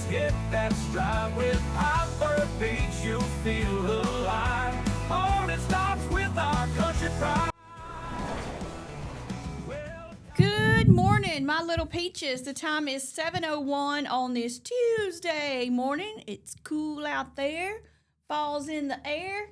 Just hit that stride with Hyper Beats, you'll feel alive. Morning starts with our country pride. Good morning, my little peaches. The time is 7:01 on this Tuesday morning. It's cool out there. Fall's in the air.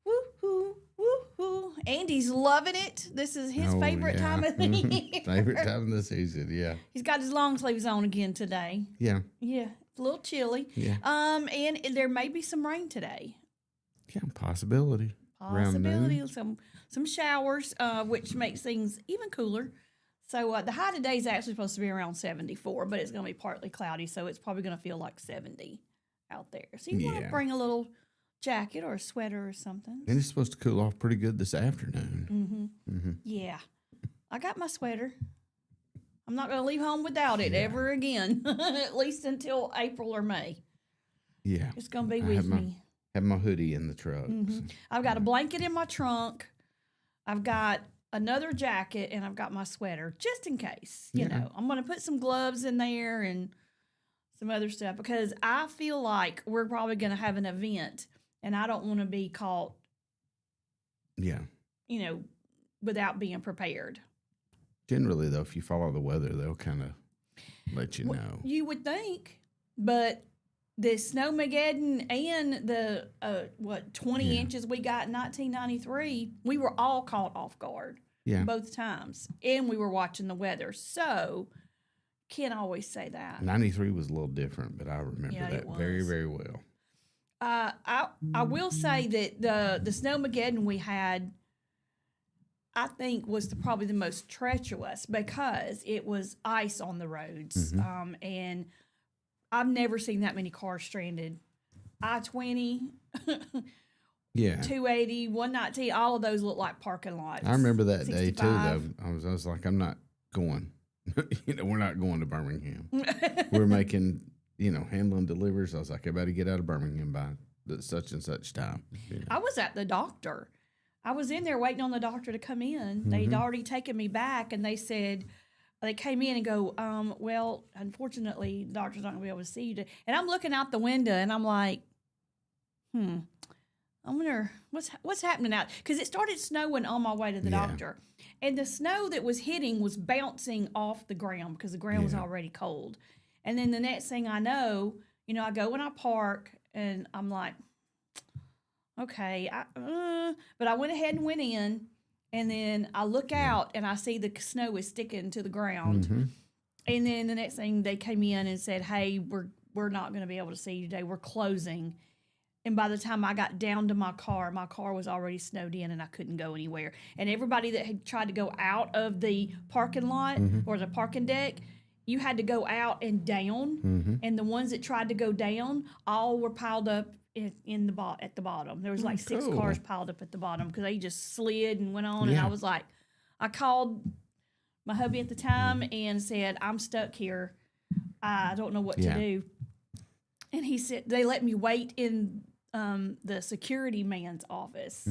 Woo-hoo, woo-hoo. Andy's loving it. This is his favorite time of the year. Favorite time of the season, yeah. He's got his long sleeves on again today. Yeah. Yeah, it's a little chilly. Yeah. And there may be some rain today. Yeah, possibility. Around Possibility noon. of some showers, which makes things even cooler. So the high today is actually supposed to be around 74, but it's going to be partly cloudy, so it's probably going to feel like 70 out there. So you want to bring a little jacket or a sweater or something. And it's supposed to cool off pretty good this afternoon. Yeah. I got my sweater. I'm not going to leave home without it ever again, at least until April or May. Yeah. It's going to be with me. Have my hoodie in the truck. So. I've got a blanket in my trunk. I've got another jacket, and I've got my sweater just in case. You know, I'm going to put some gloves in there and some other stuff because I feel like we're probably going to have an event, and I don't want to be caught, Yeah. you know, without being prepared. Generally, though, if you follow the weather, they'll kind of let you know. You would think, but the Snowmageddon and the 20 inches we got in 1993, we were all caught off guard both times, and we were watching the weather, so can't always say that. 93 was a little different, but I remember that very, very well. I will say that the Snowmageddon we had, I think, was probably the most treacherous because it was ice on the roads, and I've never seen that many cars stranded. I-20, 280, 119, all of those look like parking lots. I remember that 65. day, too, though. I was like, I'm not going. We're not going to Birmingham. We're making, handling deliveries. I was like, everybody get out of Birmingham by such and such time. I was at the doctor. I was in there waiting on the doctor to come in. They'd already taken me back, and they said, they came in and go, well, unfortunately, the doctor's not going to be able to see you today. And I'm looking out the window, and I'm like, I wonder what's happening out. Because it started snowing on my way to the doctor. And the snow that was hitting was bouncing off the ground because the ground was already cold. And then the next thing I know, I go and I park, and I'm like, okay. But I went ahead and went in. And then I look out, and I see the snow is sticking to the ground. And then the next thing, they came in and said, hey, we're not going to be able to see you today. We're closing. And by the time I got down to my car was already snowed in, and I couldn't go anywhere. And everybody that had tried to go out of the parking lot or the parking deck, you had to go out and down. And the ones that tried to go down all were piled up at the bottom. There was like 6 cars piled up at the bottom because they just slid and went on. And I was like, I called my hubby at the time and said, I'm stuck here. I don't know what to do. And he said, they let me wait in the security man's office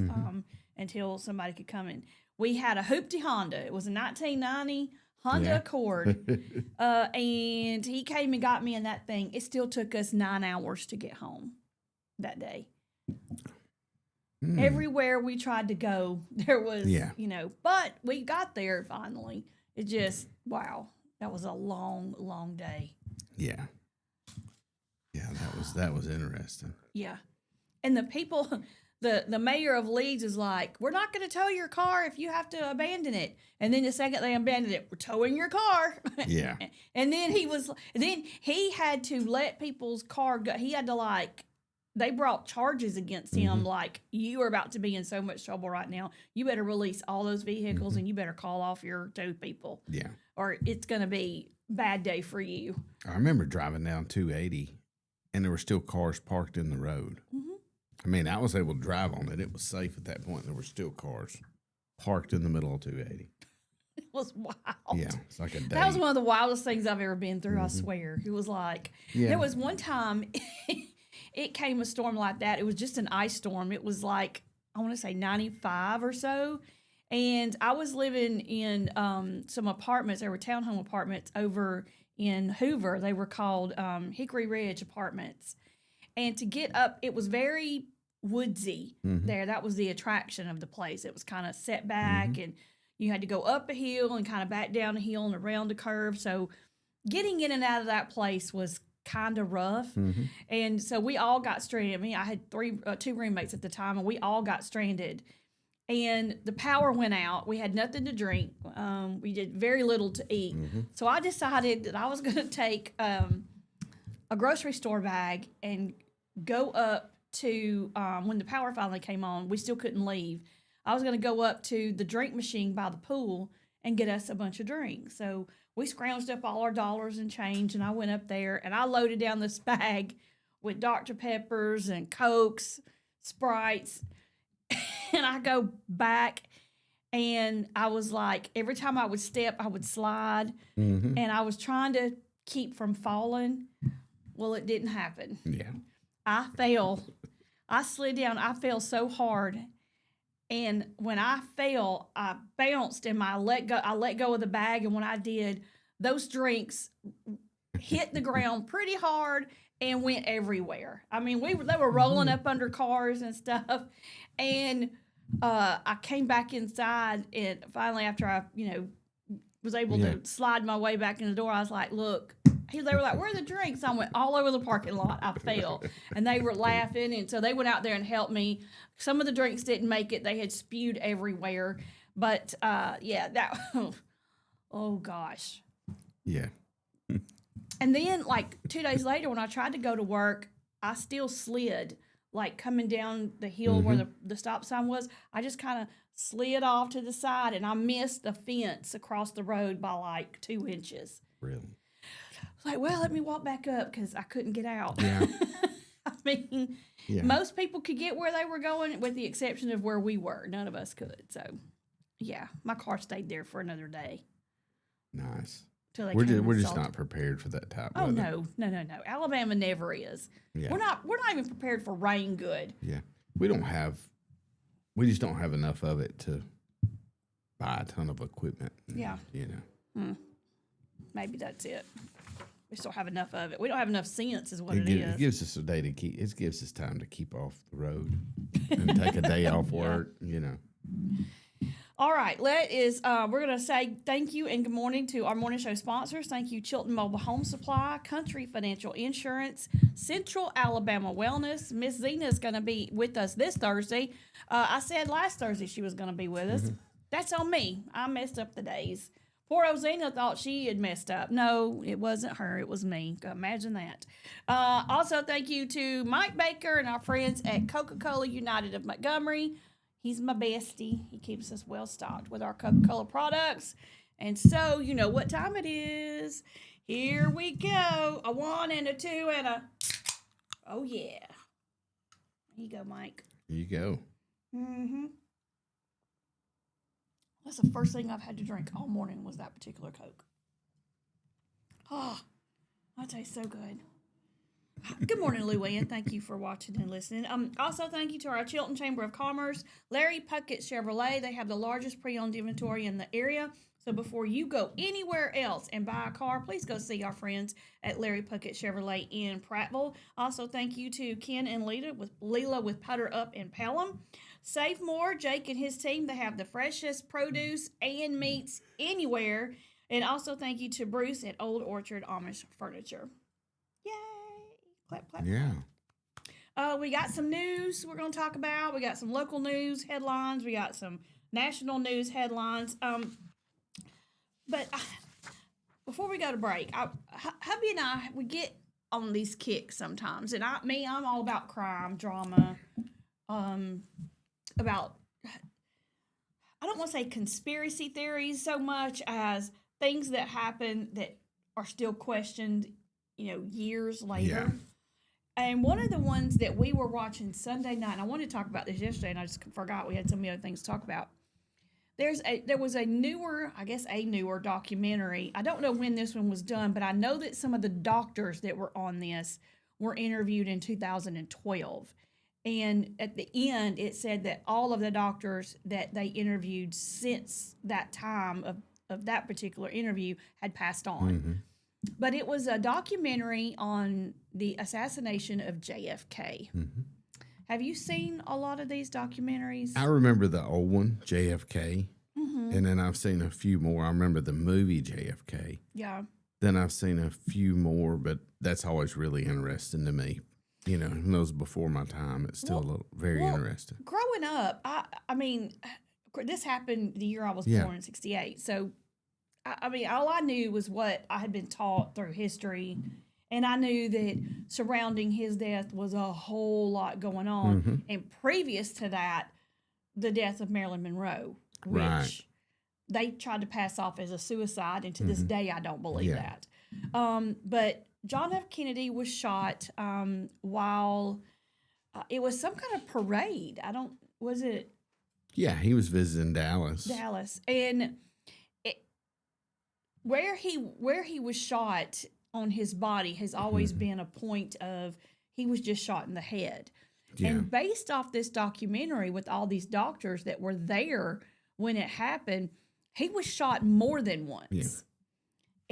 until somebody could come in. We had a hoopty Honda. It was a 1990 Honda Accord. And he came and got me in that thing. It still took us 9 hours to get home that day. Everywhere we tried to go, there was, but we got there finally. It just, wow, that was a long, long day. Yeah. Yeah, that was interesting. Yeah. And the people, the mayor of Leeds is like, we're not going to tow your car if you have to abandon it. And then the second they abandoned it, we're towing your car. Yeah. And then he had to let people's car go. He had to they brought charges against him, like, you are about to be in so much trouble right now. You better release all those vehicles and you better call off your tow people. Yeah. Or it's going to be a bad day for you. I remember driving down 280, and there were still cars parked in the road. I mean, I was able to drive on it. It was safe at that point. There were still cars parked in the middle of 280. It was wild. Yeah, it's like a day. That was one of the wildest things I've ever been through, I swear. It was like, there was one time... It came a storm like that. It was just an ice storm. It was like, I want to say 95 or so. And I was living in some apartments. There were townhome apartments over in Hoover. They were called Hickory Ridge Apartments. And to get up, it was very woodsy there. That was the attraction of the place. It was kind of set back, and you had to go up a hill and kind of back down a hill and around a curve. So getting in and out of that place was kind of rough. And so we all got stranded. I mean, I had two roommates at the time, and we all got stranded. And the power went out. We had nothing to drink. We did very little to eat. So I decided that I was going to take a grocery store bag and go up to, when the power finally came on, we still couldn't leave. I was going to go up to the drink machine by the pool and get us a bunch of drinks. So we scrounged up all our dollars and change, and I went up there, and I loaded down this bag with Dr. Peppers and Cokes, Sprites, and I go back, and I was like, every time I would step, I would slide, and I was trying to keep from falling. Well, it didn't happen. Yeah. I fell. I slid down. I fell so hard. And when I fell, I bounced and I let go of the bag. And when I did, those drinks hit the ground pretty hard and went everywhere. I mean, they were rolling up under cars and stuff. And I came back inside, and finally, after I, was able to slide my way back in the door, I was like, look. They were like, where are the drinks? I went all over the parking lot. I fell. And they were laughing. And so they went out there and helped me. Some of the drinks didn't make it. They had spewed everywhere. But, oh, gosh. Yeah. And then, like, 2 days later, when I tried to go to work, I still slid, like, coming down the hill where the stop sign was. I just kind of slid off to the side, and I missed the fence across the road by, like, 2 inches. Really? Like, well, let me walk back up because I couldn't get out. Yeah. I mean, most people could get where they were going with the exception of where we were. None of us could. So, yeah, my car stayed there for another day. Nice. We're just not prepared for that type of weather. No. Alabama never is. Yeah. We're not even prepared for rain good. Yeah. We just don't have enough of it to buy a ton of equipment. Yeah. Maybe that's it. We still have enough of it. We don't have enough sense, is what it is. It gives us a day to keep. It gives us time to keep off the road and take a day off work. All right, we're going to say thank you and good morning to our morning show sponsors. Thank you, Chilton Mobile Home Supply, Country Financial Insurance, Central Alabama Wellness. Miss Zena is going to be with us this Thursday. I said last Thursday she was going to be with us. That's on me. I messed up the days. Poor Ozena thought she had messed up. No, it wasn't her. It was me. Imagine that. Also, thank you to Mike Baker and our friends at Coca-Cola United of Montgomery. He's my bestie. He keeps us well stocked with our Coca-Cola products. And so, you know what time it is. Here we go. A 1 and a 2 and a... Oh, yeah. Here you go, Mike. Here you go. That's the first thing I've had to drink all morning was that particular Coke. Oh, that tastes so good. Good morning, Luann. Thank you for watching and listening. Also, thank you to our Chilton Chamber of Commerce, Larry Puckett Chevrolet. They have the largest pre-owned inventory in the area. So before you go anywhere else and buy a car, please go see our friends at Larry Puckett Chevrolet in Prattville. Also, thank you to Ken and Leela with Putter Up in Pelham. Save more. Jake and his team, they have the freshest produce and meats anywhere. And also thank you to Bruce at Old Orchard Amish Furniture. Yay! Clap, clap. Yeah. We got some news we're going to talk about. We got some local news headlines. We got some national news headlines. But before we go to break, hubby and I, we get on these kicks sometimes. And I'm all about crime, drama, about, I don't want to say conspiracy theories so much as things that happen that are still questioned, years later. Yeah. And one of the ones that we were watching Sunday night, and I wanted to talk about this yesterday, and I just forgot we had so many other things to talk about. There was a newer documentary. I don't know when this one was done, but I know that some of the doctors that were on this were interviewed in 2012. And at the end, it said that all of the doctors that they interviewed since that time of that particular interview had passed on. But it was a documentary on the assassination of JFK. Have you seen a lot of these documentaries? I remember the old one, JFK, and then I've seen a few more. I remember the movie JFK. Yeah. Then I've seen a few more, but that's always really interesting to me. You know, even though it was before my time, it's still very interesting. Growing up, I mean, this happened the year I was born in '68. So, I mean, all I knew was what I had been taught through history. And I knew that surrounding his death was a whole lot going on. And previous to that, the death of Marilyn Monroe, which they tried to pass off as a suicide. And to this day, I don't believe that. But John F. Kennedy was shot while it was some kind of parade. Was it? Yeah, he was visiting Dallas. And where he was shot on his body has always been a point of he was just shot in the head. Yeah. And based off this documentary with all these doctors that were there when it happened, he was shot more than once. Yeah.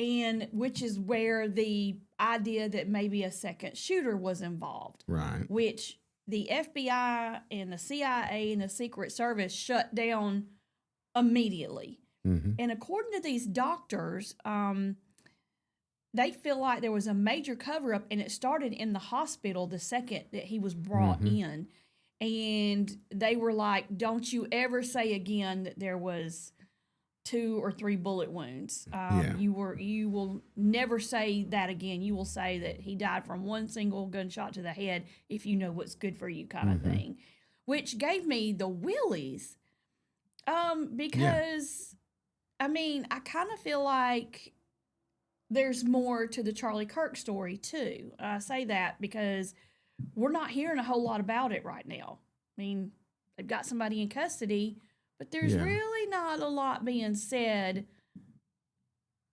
And which is where the idea that maybe a second shooter was involved. Right. Which the FBI and the CIA and the Secret Service shut down immediately. And according to these doctors, they feel like there was a major cover-up, and it started in the hospital the second that he was brought in. And they were like, don't you ever say again that there was 2 or 3 bullet wounds. You will never say that again. You will say that he died from one single gunshot to the head if you know what's good for you kind of thing. Which gave me the willies. Because, I mean, I kind of feel like there's more to the Charlie Kirk story, too. I say that because we're not hearing a whole lot about it right now. I mean, they've got somebody in custody, but there's really not a lot being said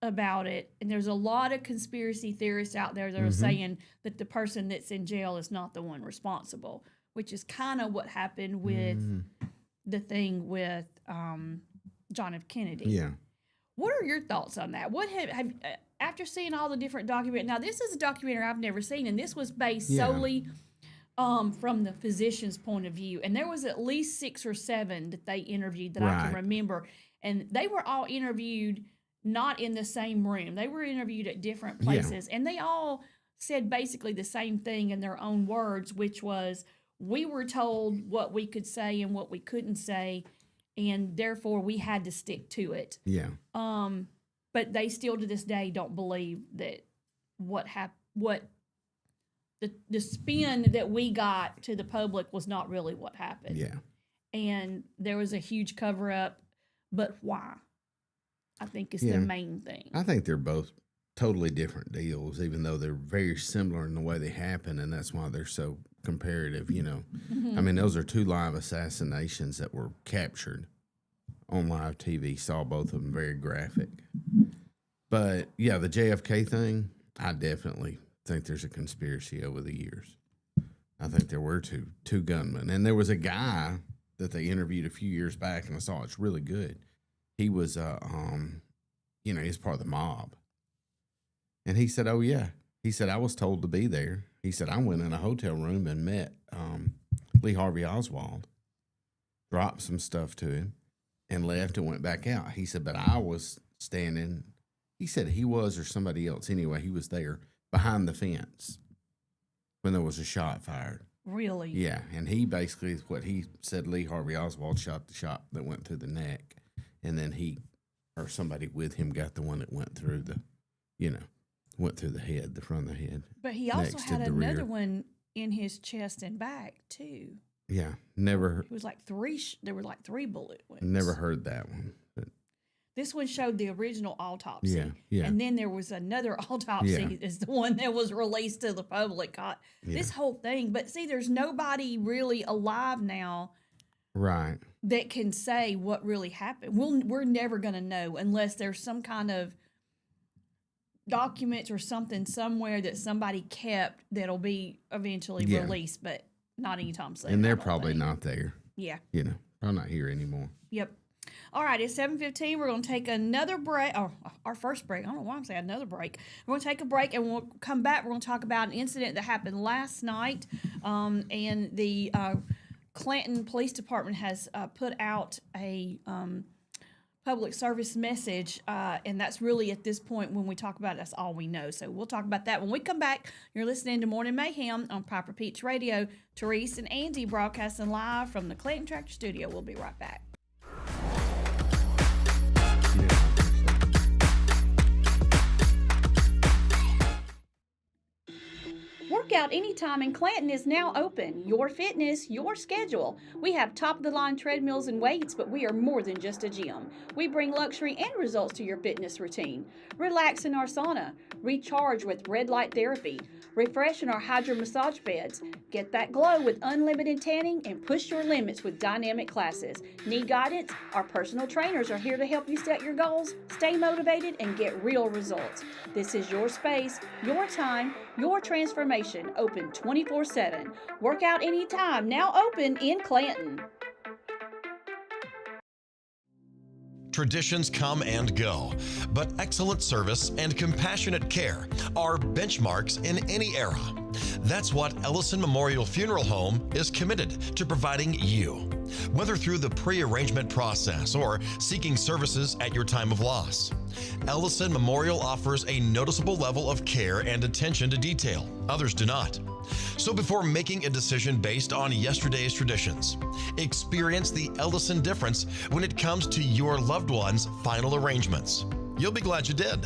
about it. And there's a lot of conspiracy theorists out there that are saying that the person that's in jail is not the one responsible, which is kind of what happened with the thing with John F. Kennedy. Yeah. What are your thoughts on that? What have after seeing all the different documentaries? Now, this is a documentary I've never seen, and this was based solely from the physician's point of view. And there was at least 6 or 7 that they interviewed that I can remember. And they were all interviewed not in the same room. They were interviewed at different places. And they all said basically the same thing in their own words, which was, we were told what we could say and what we couldn't say, and therefore we had to stick to it. Yeah. But they still to this day don't believe that the spin that we got to the public was not really what happened. Yeah. And there was a huge cover up, but why? I think is the main thing. I think they're both totally different deals, even though they're very similar in the way they happen, and that's why they're so comparative, you know. I mean, those are 2 live assassinations that were captured on live TV. Saw both of them, very graphic. But, yeah, the JFK thing, I definitely think there's a conspiracy over the years. I think there were two gunmen. And there was a guy that they interviewed a few years back, and I saw it's really good. He was, you know, he's part of the mob. And he said, oh, yeah. He said, I was told to be there. He said, I went in a hotel room and met Lee Harvey Oswald, dropped some stuff to him, and left and went back out. He said, but I was standing, he said he was or somebody else. Anyway, he was there behind the fence when there was a shot fired. Really? Yeah, and he basically, what he said, Lee Harvey Oswald shot the shot that went through the neck, and then he, or somebody with him, got the one that went through the, you know, went through the head, the front of the head. But he also had another one in his chest and back, too. Yeah, never. It was like 3, there were like 3 bullet wounds. Never heard that one. But this one showed the original autopsy. Yeah, yeah. And then there was another autopsy is the one that was released to the public. This whole thing. But see, there's nobody really alive now. Right. That can say what really happened. We're never going to know unless there's some kind of documents or something somewhere that somebody kept that'll be eventually released, but not anytime soon. And they're probably not there. Yeah. You know, probably not here anymore. Yep. All right, it's 7:15. We're going to take another break, or our first break. I don't know why I'm saying another break. We're going to take a break, and we'll come back. We're going to talk about an incident that happened last night, and the Clanton Police Department has put out a public service message, and that's really at this point when we talk about it, that's all we know. So we'll talk about that when we come back. You're listening to Morning Mayhem on Piper Peach Radio. Therese and Andy broadcasting live from the Clayton Tractor Studio. We'll be right back. Workout Anytime in Clanton is now open. Your fitness, your schedule. We have top-of-the-line treadmills and weights, but we are more than just a gym. We bring luxury and results to your fitness routine. Relax in our sauna. Recharge with red light therapy. Refresh in our hydro massage beds. Get that glow with unlimited tanning and push your limits with dynamic classes. Need guidance? Our personal trainers are here to help you set your goals, stay motivated, and get real results. This is your space, your time, your transformation, open 24/7. Workout Anytime, now open in Clanton. Traditions come and go, but excellent service and compassionate care are benchmarks in any era. That's what Ellison Memorial Funeral Home is committed to providing you, whether through the pre-arrangement process or seeking services at your time of loss. Ellison Memorial offers a noticeable level of care and attention to detail. Others do not. So before making a decision based on yesterday's traditions, experience the Ellison difference when it comes to your loved one's final arrangements. You'll be glad you did.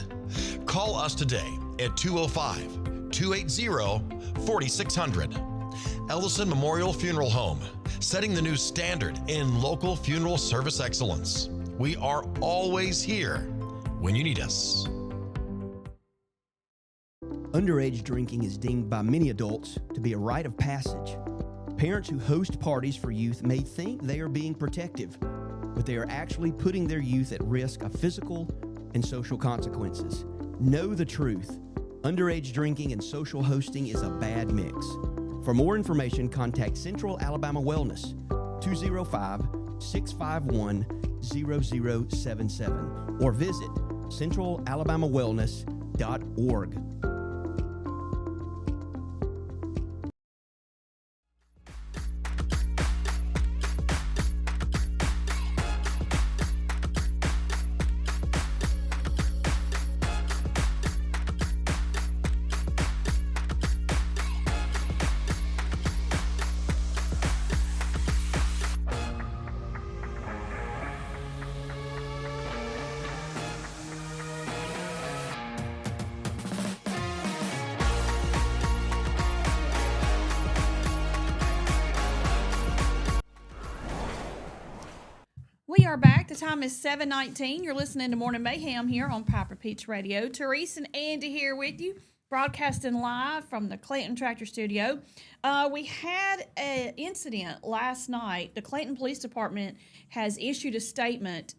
Call us today at 205-280-4600. Ellison Memorial Funeral Home, setting the new standard in local funeral service excellence. We are always here when you need us. Underage drinking is deemed by many adults to be a rite of passage. Parents who host parties for youth may think they are being protective, but they are actually putting their youth at risk of physical and social consequences. Know the truth. Underage drinking and social hosting is a bad mix. For more information, contact Central Alabama Wellness, 205-651-0077, or visit centralalabamawellness.org. We are back. The time is 7:19. You're listening to Morning Mayhem here on Piper Peach Radio. Therese and Andy here with you, broadcasting live from the Clayton Tractor Studio. We had an incident last night. The Clayton Police Department has issued a statement.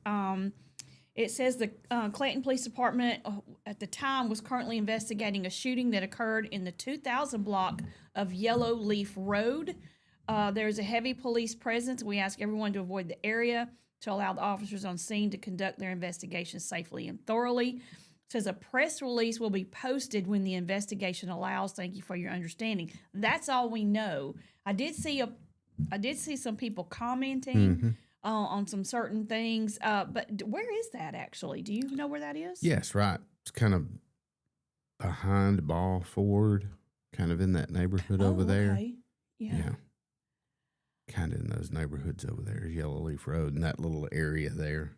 It says the Clayton Police Department at the time was currently investigating a shooting that occurred in the 2000 block of Yellow Leaf Road. There's a heavy police presence. We ask everyone to avoid the area to allow the officers on scene to conduct their investigation safely and thoroughly. It says a press release will be posted when the investigation allows. Thank you for your understanding. That's all we know. I did see some people commenting on some certain things, but where is that actually? Do you know where that is? Yes, right. It's kind of behind Ball Ford, kind of in that neighborhood over there. Okay. Yeah. Kind of in those neighborhoods over there, Yellow Leaf Road, and that little area there.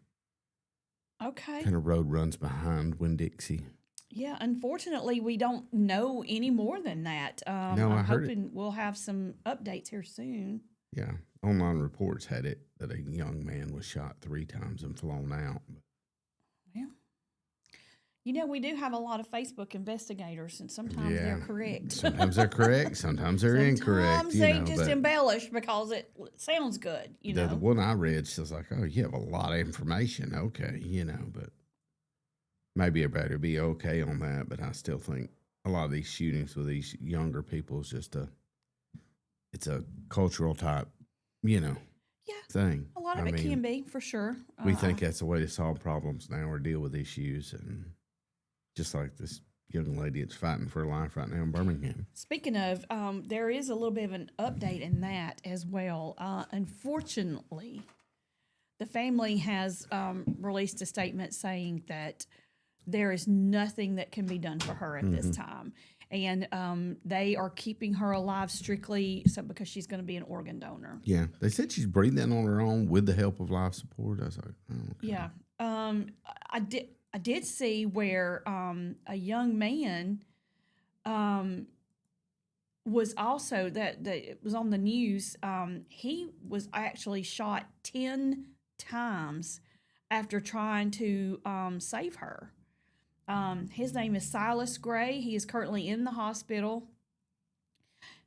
Okay. Kind of road runs behind Winn-Dixie. Yeah, unfortunately, we don't know any more than that. No, I I'm heard hoping we'll have some updates here soon. Yeah, online reports had it that a young man was shot 3 times and flown out. Well, you know, we do have a lot of Facebook investigators, and sometimes they're correct. Sometimes they're correct, sometimes they're incorrect. Sometimes they just embellish because it sounds good, you know. The one I read, she was like, oh, you have a lot of information. Okay, but maybe everybody will be okay on that. But I still think a lot of these shootings with these younger people is just it's a cultural type, Yeah, thing. a lot of I it mean, can be for sure. We think that's the way to solve problems now or deal with issues, and just like this young lady that's fighting for her life right now in Birmingham. Speaking of, there is a little bit of an update in that as well. Unfortunately, the family has released a statement saying that there is nothing that can be done for her at this time. And they are keeping her alive strictly because she's going to be an organ donor. Yeah, they said she's breathing on her own with the help of life support. I was like, oh, okay. Yeah. I did see where a young man was also that it was on the news. He was actually shot 10 times after trying to save her. His name is Silas Gray. He is currently in the hospital.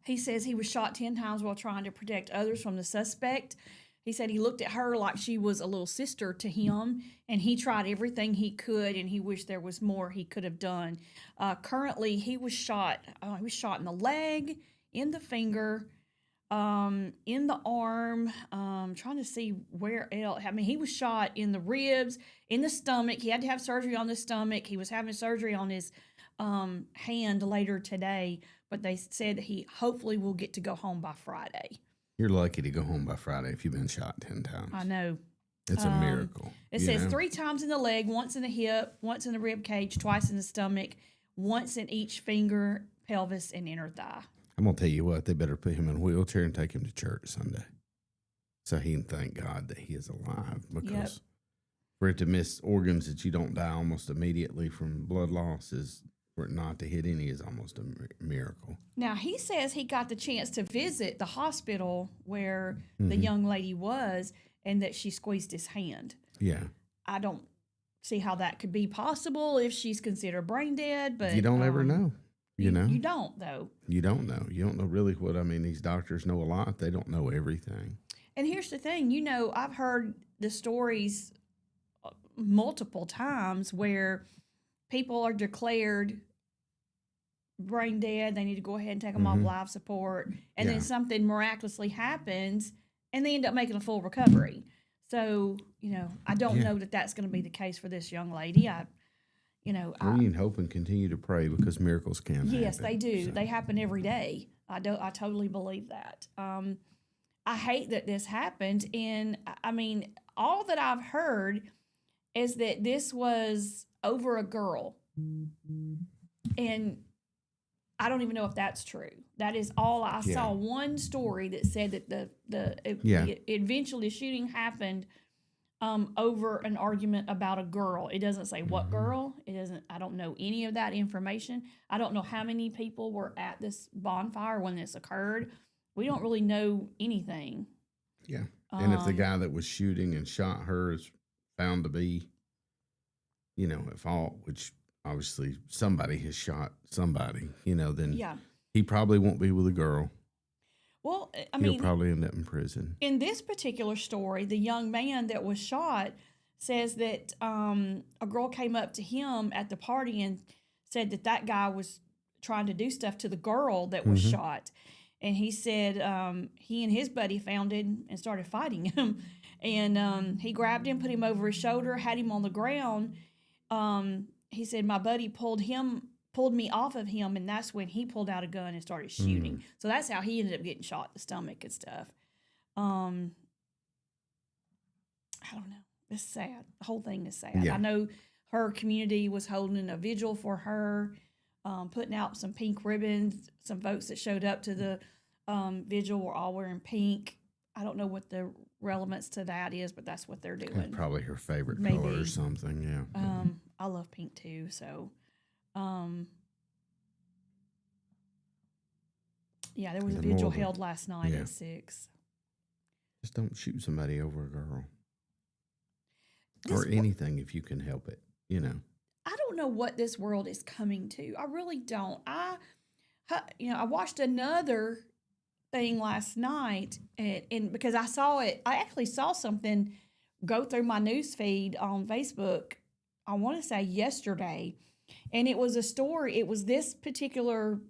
He says he was shot 10 times while trying to protect others from the suspect. He said he looked at her like she was a little sister to him, and he tried everything he could, and he wished there was more he could have done. Currently, he was shot. He was shot in the leg, in the finger, in the arm. Trying to see where else. I mean, he was shot in the ribs, in the stomach. He had to have surgery on the stomach. He was having surgery on his hand later today, but they said that he hopefully will get to go home by Friday. You're lucky to go home by Friday if you've been shot 10 times. I know. It's a miracle. It says 3 times in the leg, once in the hip, once in the rib cage, twice in the stomach, once in each finger, pelvis, and inner thigh. I'm going to tell you what, they better put him in a wheelchair and take him to church Sunday so he can thank God that he is alive, because for it to miss organs that you don't die almost immediately from blood loss is, for it not to hit any is almost a miracle. Now, he says he got the chance to visit the hospital where the young lady was and that she squeezed his hand. Yeah. I don't see how that could be possible if she's considered brain dead, but You don't ever know, you know? You don't, though. You don't know. You don't know really what, I mean, these doctors know a lot. They don't know everything. And here's the thing, you know, I've heard the stories multiple times where people are declared brain dead, they need to go ahead and take them off life support, and then something miraculously happens and they end up making a full recovery. So, you know, I don't know that that's going to be the case for this young lady. We can hope and continue to pray, because miracles can happen. Yes, they do. So. They happen every day. I totally believe that. I hate that this happened, and I mean, all that I've heard is that this was over a girl, and I don't even know if that's true. That is all I saw. One story that said that eventually the shooting happened over an argument about a girl. It doesn't say what girl. It doesn't. I don't know any of that information. I don't know how many people were at this bonfire when this occurred. We don't really know anything. Yeah, and if the guy that was shooting and shot her is found to be, at fault, which obviously somebody has shot somebody, then he probably won't be with a girl. Well, I mean, he'll probably end up in prison. In this particular story, the young man that was shot says that a girl came up to him at the party and said that guy was trying to do stuff to the girl that was shot. And he said he and his buddy found him and started fighting him. And he grabbed him, put him over his shoulder, had him on the ground. He said, my buddy pulled me off of him, and that's when he pulled out a gun and started shooting. So that's how he ended up getting shot in the stomach and stuff. I don't know. It's sad. The whole thing is sad. Yeah. I know her community was holding a vigil for her, putting out some pink ribbons. Some folks that showed up to the vigil were all wearing pink. I don't know what the relevance to that is, but that's what they're doing. That's probably her favorite Maybe. color or something, yeah. I love pink too, so... there was a vigil held last night at 6. Just don't shoot somebody over a girl. Or anything if you can help it, I don't know what this world is coming to. I really don't. I watched another thing last night, and because I saw it, I actually saw something go through my news feed on Facebook, I want to say yesterday, and it was a story. It was this particular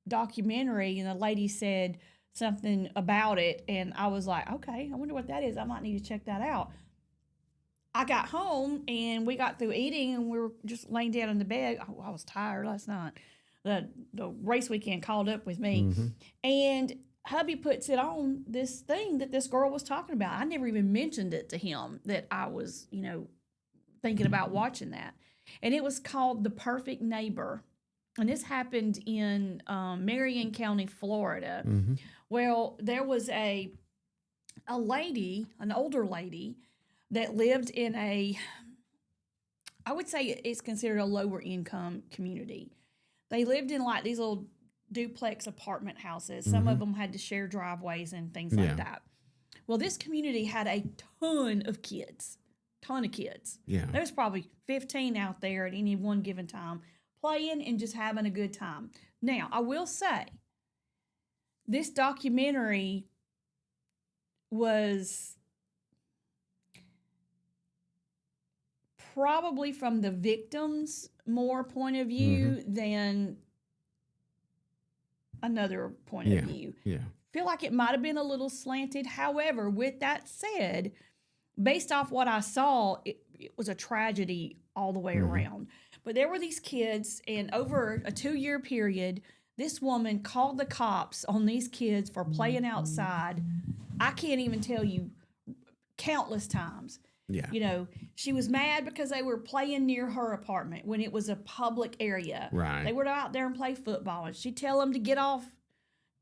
documentary, and the lady said something about it, and I was like, okay, I wonder what that is. I might need to check that out. I got home and we got through eating and we were just laying down in the bed. Oh, I was tired last night. The race weekend called up with me, and hubby puts it on this thing that this girl was talking about. I never even mentioned it to him that I was, thinking about watching that. And it was called The Perfect Neighbor. And this happened in Marion County, Florida. Well, there was a lady, an older lady, that lived in I would say it's considered a lower income community. They lived in like these little duplex apartment houses. Some of them had to share driveways and things like that. Well, this community had a ton of kids. Yeah. There was probably 15 out there at any one given time playing and just having a good time. Now, I will say, this documentary was probably from the victim's more point of view than another point of view. Yeah. Feel like it might have been a little slanted. However, with that said, based off what I saw, it was a tragedy all the way around. But there were these kids, and over a 2-year period, this woman called the cops on these kids for playing outside. I can't even tell you countless times. Yeah. She was mad because they were playing near her apartment when it was a public area. Right. They were out there and play football, and she'd tell them to get off,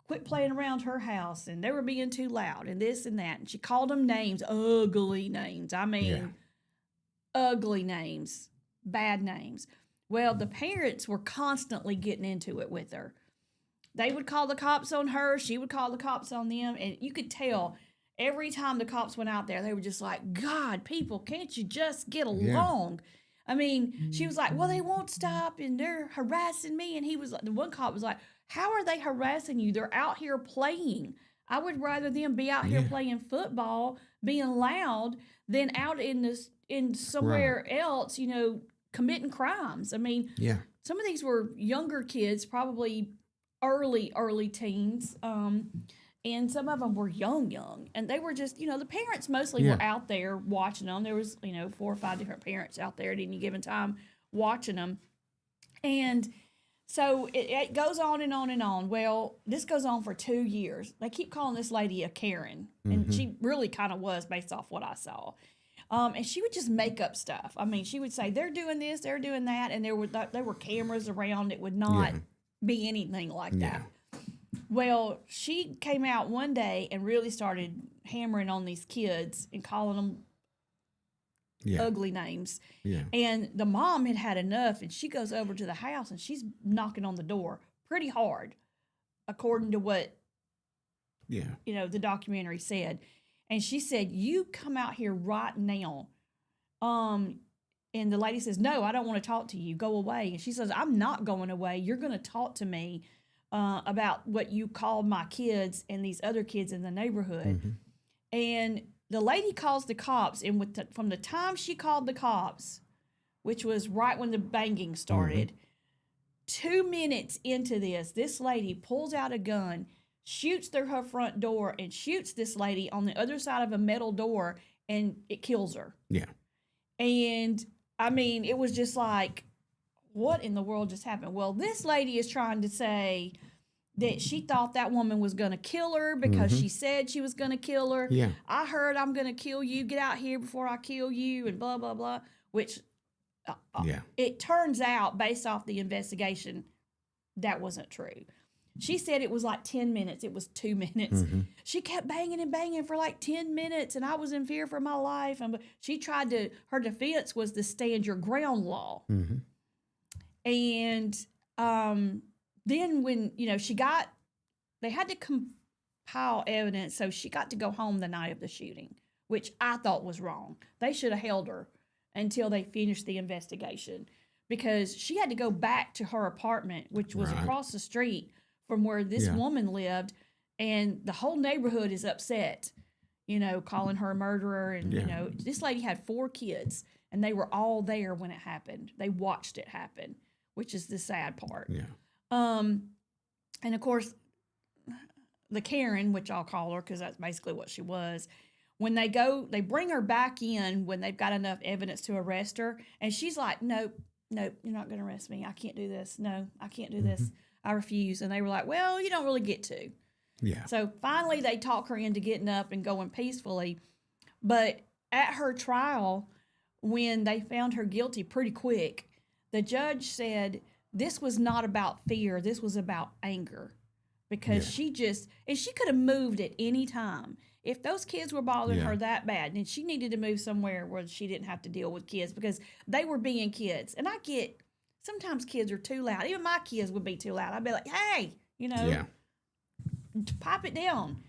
quit playing around her house, and they were being too loud and this and that. And she called them names, ugly names. I mean, ugly names, bad names. Well, the parents were constantly getting into it with her. They would call the cops on her. She would call the cops on them. And you could tell every time the cops went out there, they were just like, God, people, can't you just get along? I mean, she was like, well, they won't stop and they're harassing me. And he was like, the one cop was like, how are they harassing you? They're out here playing. I would rather them be out here playing football, being loud, than out in somewhere else, committing crimes. I mean, some of these were younger kids, probably early teens. And some of them were young. And they were just, the parents mostly were out there watching them. There was, 4 or 5 different parents out there at any given time watching them. And so it goes on and on and on. Well, this goes on for 2 years. They keep calling this lady a Karen. And she really kind of was based off what I saw. And she would just make up stuff. I mean, she would say, they're doing this, they're doing that. And there were cameras around. It would not be anything like that. Well, she came out one day and really started hammering on these kids and calling them ugly names. Yeah. And the mom had enough, and she goes over to the house and she's knocking on the door pretty hard, according to what the documentary said. And she said, you come out here right now. And the lady says, no, I don't want to talk to you. Go away. And she says, I'm not going away. You're going to talk to me about what you called my kids and these other kids in the neighborhood. And the lady calls the cops, and from the time she called the cops, which was right when the banging started, 2 minutes into this lady pulls out a gun, shoots through her front door, and shoots this lady on the other side of a metal door, and it kills her. Yeah. And, I mean, it was just like, what in the world just happened? Well, this lady is trying to say that she thought that woman was going to kill her because she said she was going to kill her. Yeah. I heard I'm going to kill you. Get out here before I kill you, and blah, blah, blah, which it turns out, based off the investigation, that wasn't true. She said it was like 10 minutes. It was 2 minutes. She kept banging and banging for like 10 minutes, and I was in fear for my life. And she tried to, her defense was the stand your ground law. And then when, they had to compile evidence, so she got to go home the night of the shooting, which I thought was wrong. They should have held her until they finished the investigation, because she had to go back to her apartment, which was across the street from where this woman lived, and the whole neighborhood is upset, calling her a murderer. And, this lady had 4 kids, and they were all there when it happened. They watched it happen, which is the sad part. Yeah. And of course, the Karen, which I'll call her because that's basically what she was. When they bring her back in when they've got enough evidence to arrest her, and she's like, nope, you're not going to arrest me. I can't do this. No, I can't do this. I refuse. And they were like, well, you don't really get to. Yeah. So finally they talk her into getting up and going peacefully. But at her trial, when they found her guilty pretty quick, the judge said this was not about fear. This was about anger. Because she could have moved at any time. If those kids were bothering her that bad, then she needed to move somewhere where she didn't have to deal with kids because they were being kids. And I get, sometimes kids are too loud. Even my kids would be too loud. I'd be like, hey, pipe it down,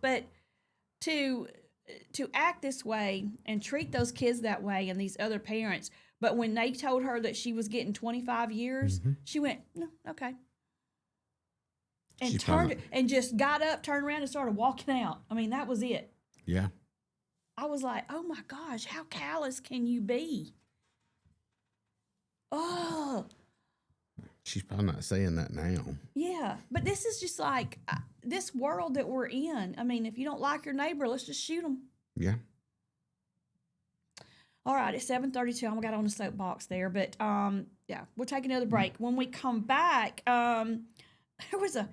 But to act this way and treat those kids that way and these other parents, but when they told her that she was getting 25 years, she went, no, okay. And just got up, turned around, and started walking out. I mean, that was it. Yeah. I was like, oh my gosh, how callous can you be? Oh. She's probably not saying that now. Yeah, but this is just like this world that we're in. I mean, if you don't like your neighbor, let's just shoot them. Yeah. All right, it's 7:32. I'm got on the soapbox there, but we'll take another break. When we come back, there was have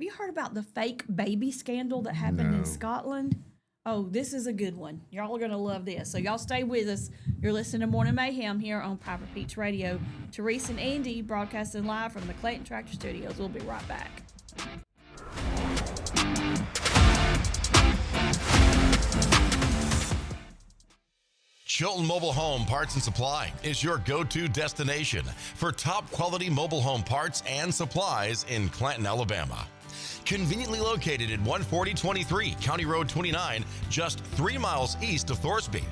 you heard about the fake baby scandal that happened in Scotland? Oh, this is a good one. Y'all are going to love this. So y'all stay with us. You're listening to Morning Mayhem here on Piper Peach Radio. Teresa and Andy broadcasting live from the Clayton Tractor Studios. We'll be right back. Chilton Mobile Home Parts and Supply is your go-to destination for top quality mobile home parts and supplies in Clanton, Alabama. Conveniently located at 14023 County Road 29, just 3 miles east of Thorsby.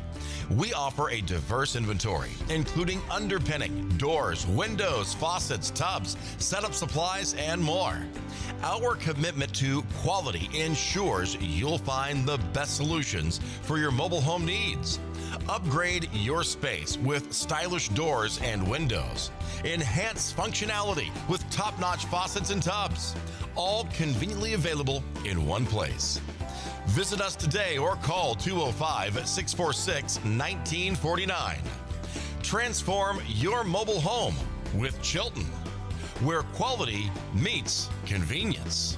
We offer a diverse inventory, including underpinning, doors, windows, faucets, tubs, setup supplies, and more. Our commitment to quality ensures you'll find the best solutions for your mobile home needs. Upgrade your space with stylish doors and windows. Enhance functionality with top-notch faucets and tubs. All conveniently available in one place. Visit us today or call 205-646-1949. Transform your mobile home with Chilton, where quality meets convenience.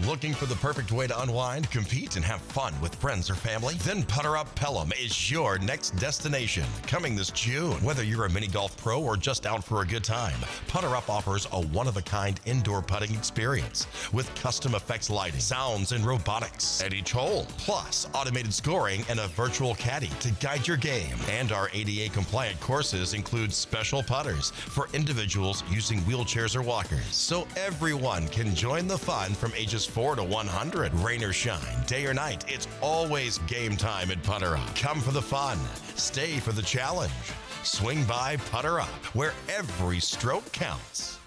Looking for the perfect way to unwind, compete, and have fun with friends or family? Then Putter Up Pelham is your next destination. Coming this June. Whether you're a mini golf pro or just out for a good time, Putter Up offers a one-of-a-kind indoor putting experience with custom effects lighting, sounds, and robotics at each hole. Plus, automated scoring and a virtual caddy to guide your game. And our ADA-compliant courses include special putters for individuals using wheelchairs or walkers. So everyone can join the fun from ages 4 to 100. Rain or shine, day or night, it's always game time at Putter Up. Come for the fun, stay for the challenge. Swing by Putter Up, where every stroke counts.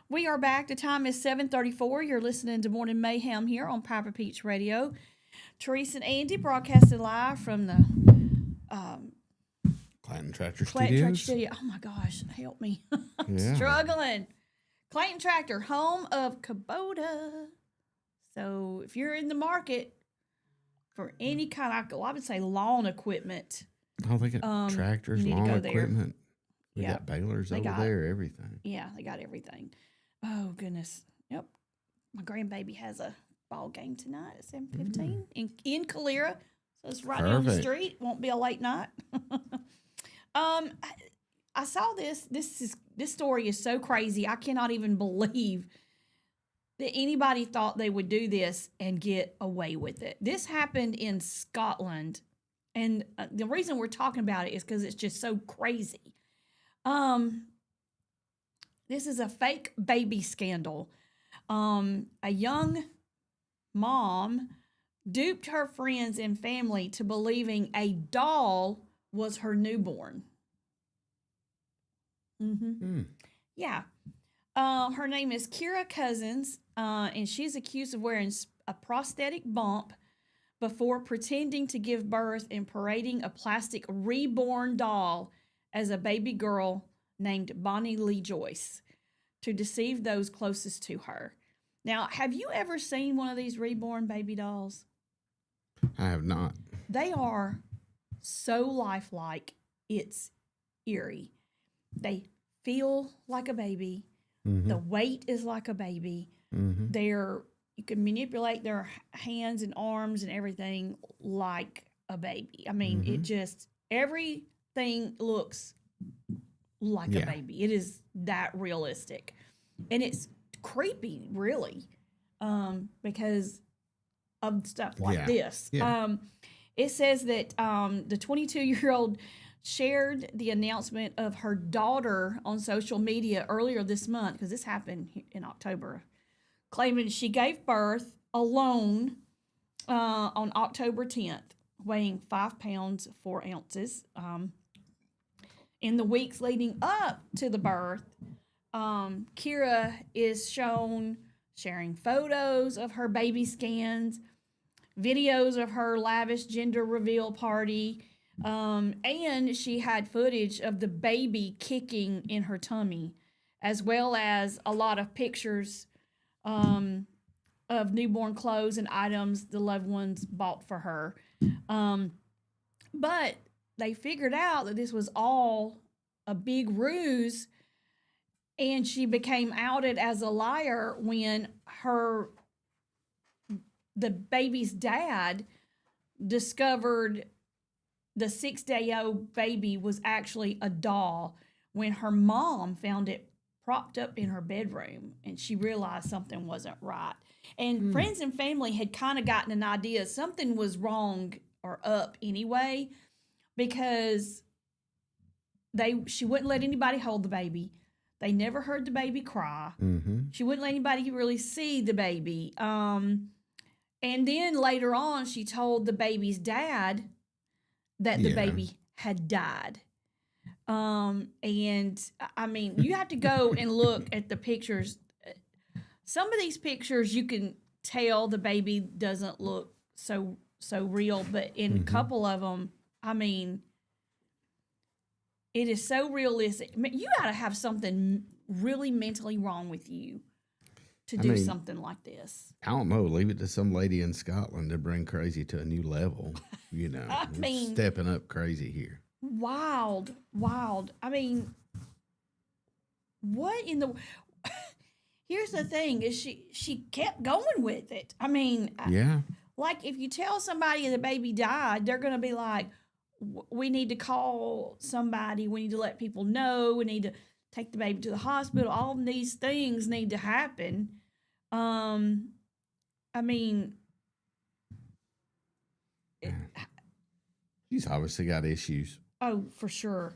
We are back. The time is 7:34. You're listening to Morning Mayhem here on Piper Peach Radio. Teresa and Andy broadcasting live from the Clayton Tractor Clayton Tractor Studios. Studio. Oh my gosh, help me. I'm Yeah. struggling. Clayton Tractor, home of Kubota. So if you're in the market for any kind of, I would say lawn equipment. Oh, they got tractors, you need to lawn go there. equipment. They Yeah. got balers They over got- there, everything. Yeah, they got everything. Oh goodness. Yep. My grandbaby has a ball game tonight at 7:15 in Calera. So it's right down the Perfect. street. Won't be a late night. I saw this. This story is so crazy. I cannot even believe that anybody thought they would do this and get away with it. This happened in Scotland, and the reason we're talking about it is because it's just so crazy. This is a fake baby scandal. A young mom duped her friends and family to believing a doll was her newborn. Yeah. Her name is Kira Cousins, and she's accused of wearing a prosthetic bump before pretending to give birth and parading a plastic reborn doll as a baby girl named Bonnie Lee Joyce to deceive those closest to her. Now, have you ever seen one of these reborn baby dolls? I have not. They are so lifelike, it's eerie. They feel like a baby. The weight is like a baby. You can manipulate their hands and arms and everything like a baby. I mean, it just, everything looks like a baby. It is that realistic. And it's creepy, really, because of stuff like this. It says that the 22-year-old shared the announcement of her daughter on social media earlier this month, because this happened in October, claiming she gave birth alone on October 10th, weighing 5 pounds, 4 ounces. In the weeks leading up to the birth, Kira is shown sharing photos of her baby scans, videos of her lavish gender reveal party, and she had footage of the baby kicking in her tummy, as well as a lot of pictures of newborn clothes and items the loved ones bought for her. But they figured out that this was all a big ruse, and she became outed as a liar when the baby's dad discovered the 6-day-old baby was actually a doll when her mom found it propped up in her bedroom, and she realized something wasn't right. And friends and family had kind of gotten an idea something was wrong or up anyway, because she wouldn't let anybody hold the baby. They never heard the baby cry. She wouldn't let anybody really see the baby. And then later on, she told the baby's dad that the baby had died. And I mean, you have to go and look at the pictures. Some of these pictures, you can tell the baby doesn't look so real, but in a couple of them, I mean, it is so realistic. I mean, you got to have something really mentally wrong with you to do something like this. I don't know. Leave it to some lady in Scotland to bring crazy to a new level. You know, I mean, stepping up crazy here. Wild. I mean, what in the... Here's the thing, is she kept going with it. I mean, like if you tell somebody the baby died, they're going to be like, we need to call somebody. We need to let people know. We need to take the baby to the hospital. All of these things need to happen. I mean, She's obviously got issues. Oh, for sure.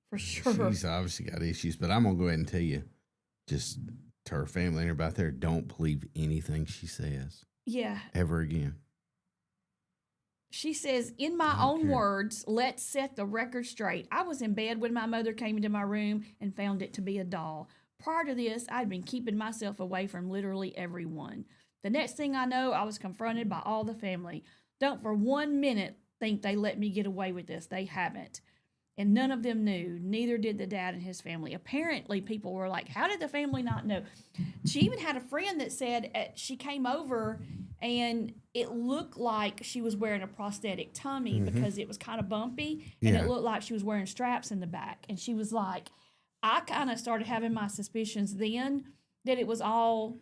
For sure. She's obviously got issues, but I'm going to go ahead and tell you, just to her family and everybody there, don't believe anything she says. Yeah. Ever again. She says, in my own words, let's set the record straight. I was in bed when my mother came into my room and found it to be a doll. Prior to this, I'd been keeping myself away from literally everyone. The next thing I know, I was confronted by all the family. Don't for 1 minute think they let me get away with this. They haven't. And none of them knew. Neither did the dad and his family. Apparently, people were like, how did the family not know? She even had a friend that said she came over and it looked like she was wearing a prosthetic tummy because it was kind of bumpy. And it looked like she was wearing straps in the back. And she was like, I kind of started having my suspicions then that it was all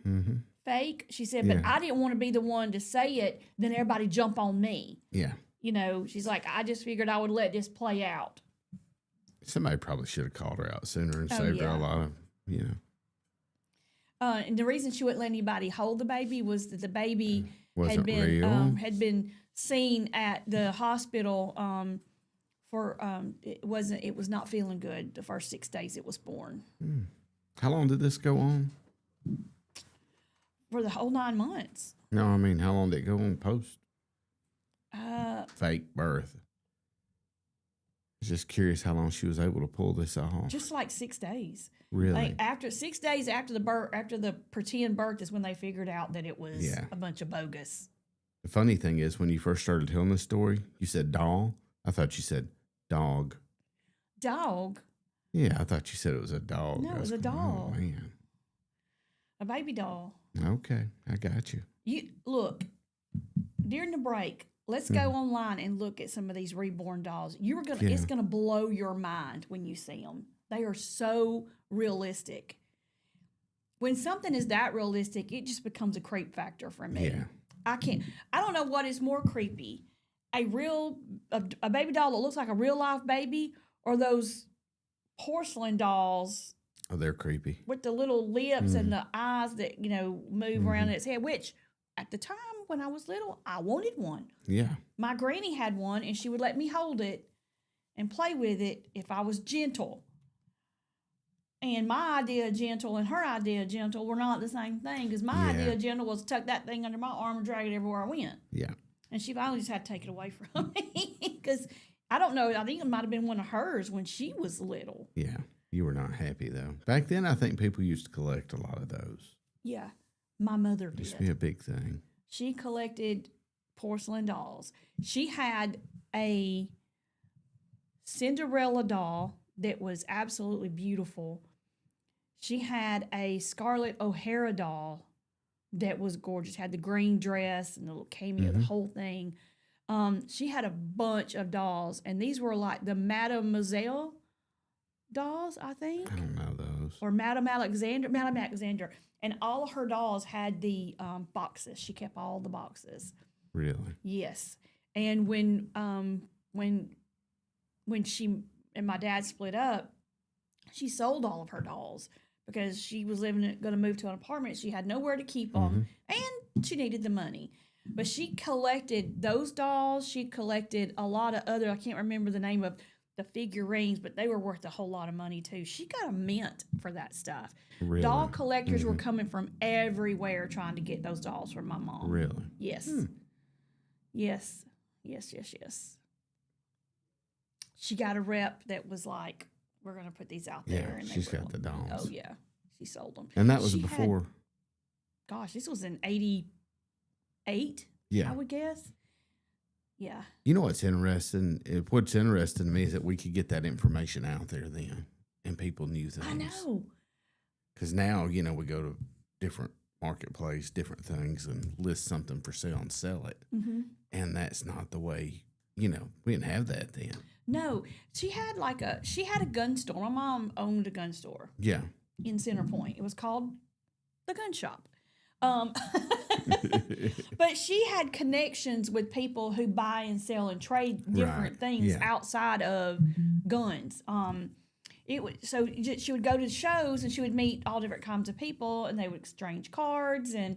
fake. She said, but I didn't want to be the one to say it, then everybody jump on me. Yeah. You know, she's like, I just figured I would let this play out. Somebody probably should have called her out sooner and saved her a lot of, you know. And the reason she wouldn't let anybody hold the baby was that the baby Wasn't real. had been seen at the hospital it was not feeling good the first 6 days it was born. How long did this go on? For the whole 9 months. No, I mean, how long did it go on post? Fake birth. was just curious how long she was able to pull this off. Just like 6 days. Really? Like after 6 days after the pretend birth is when they figured out that it was Yeah. a bunch of bogus. The funny thing is, when you first started telling this story, you said doll. I thought you said dog. Dog, Yeah, I thought you said it was a dog. No, I it was a going, doll. Oh, man. a baby doll. Okay, I got you. You look during the break. Let's go online and look at some of these reborn dolls. It's gonna blow your mind when you see them. They are so realistic. When something is that realistic, it just becomes a creep factor for me. Yeah. I don't know what is more creepy. A baby doll that looks like a real life baby, or those porcelain dolls Oh, they're creepy. with the little lips and the eyes that, move around its head, which at the time when I was little, I wanted one. Yeah. My granny had one and she would let me hold it and play with it if I was gentle. And my idea of gentle and her idea of gentle were not the same thing, because my idea of gentle was tuck that thing under my arm and drag it everywhere I went. Yeah. And she finally just had to take it away from me because I don't know. I think it might have been one of hers when she was little. Yeah. You were not happy, though. Back then, I think people used to collect a lot of those. Yeah, my mother It used to be did. a big thing. She collected porcelain dolls. She had a Cinderella doll that was absolutely beautiful. She had a Scarlett O'Hara doll that was gorgeous. Had the green dress and the little cameo, the whole thing. She had a bunch of dolls, and these were like the Mademoiselle dolls, I think, I don't know those. or Madame Alexander. And all of her dolls had the boxes. She kept all the boxes. Really? Yes. And when she and my dad split up, she sold all of her dolls because she was going to move to an apartment. She had nowhere to keep them, and she needed the money. But she collected those dolls. She collected a lot of other, I can't remember the name of the figurines, but they were worth a whole lot of money too. She got a mint for that stuff. Really? Doll collectors were coming from everywhere trying to get those dolls from my mom. Really? Yes. Yes. Yes, yes, yes. She got a rep that was like, we're going to put these out there. Yeah, And they she's got will. the dolls. Oh, yeah. She sold them. And that was She had- before. gosh, this was in 88, Yeah. I would guess. Yeah. You know what's interesting? What's interesting to me is that we could get that information out there then, and people knew things. I know. Because now, we go to different marketplace, different things, and list something for sale and sell it. Mm-hmm. And that's not the way, we didn't have that then. No, she had a gun store. My mom owned a gun store Yeah. in Center Point. It was called the Gun Shop. But she had connections with people who buy and sell and trade different Right, things yeah. outside of guns. She would go to shows and she would meet all different kinds of people, and they would exchange cards and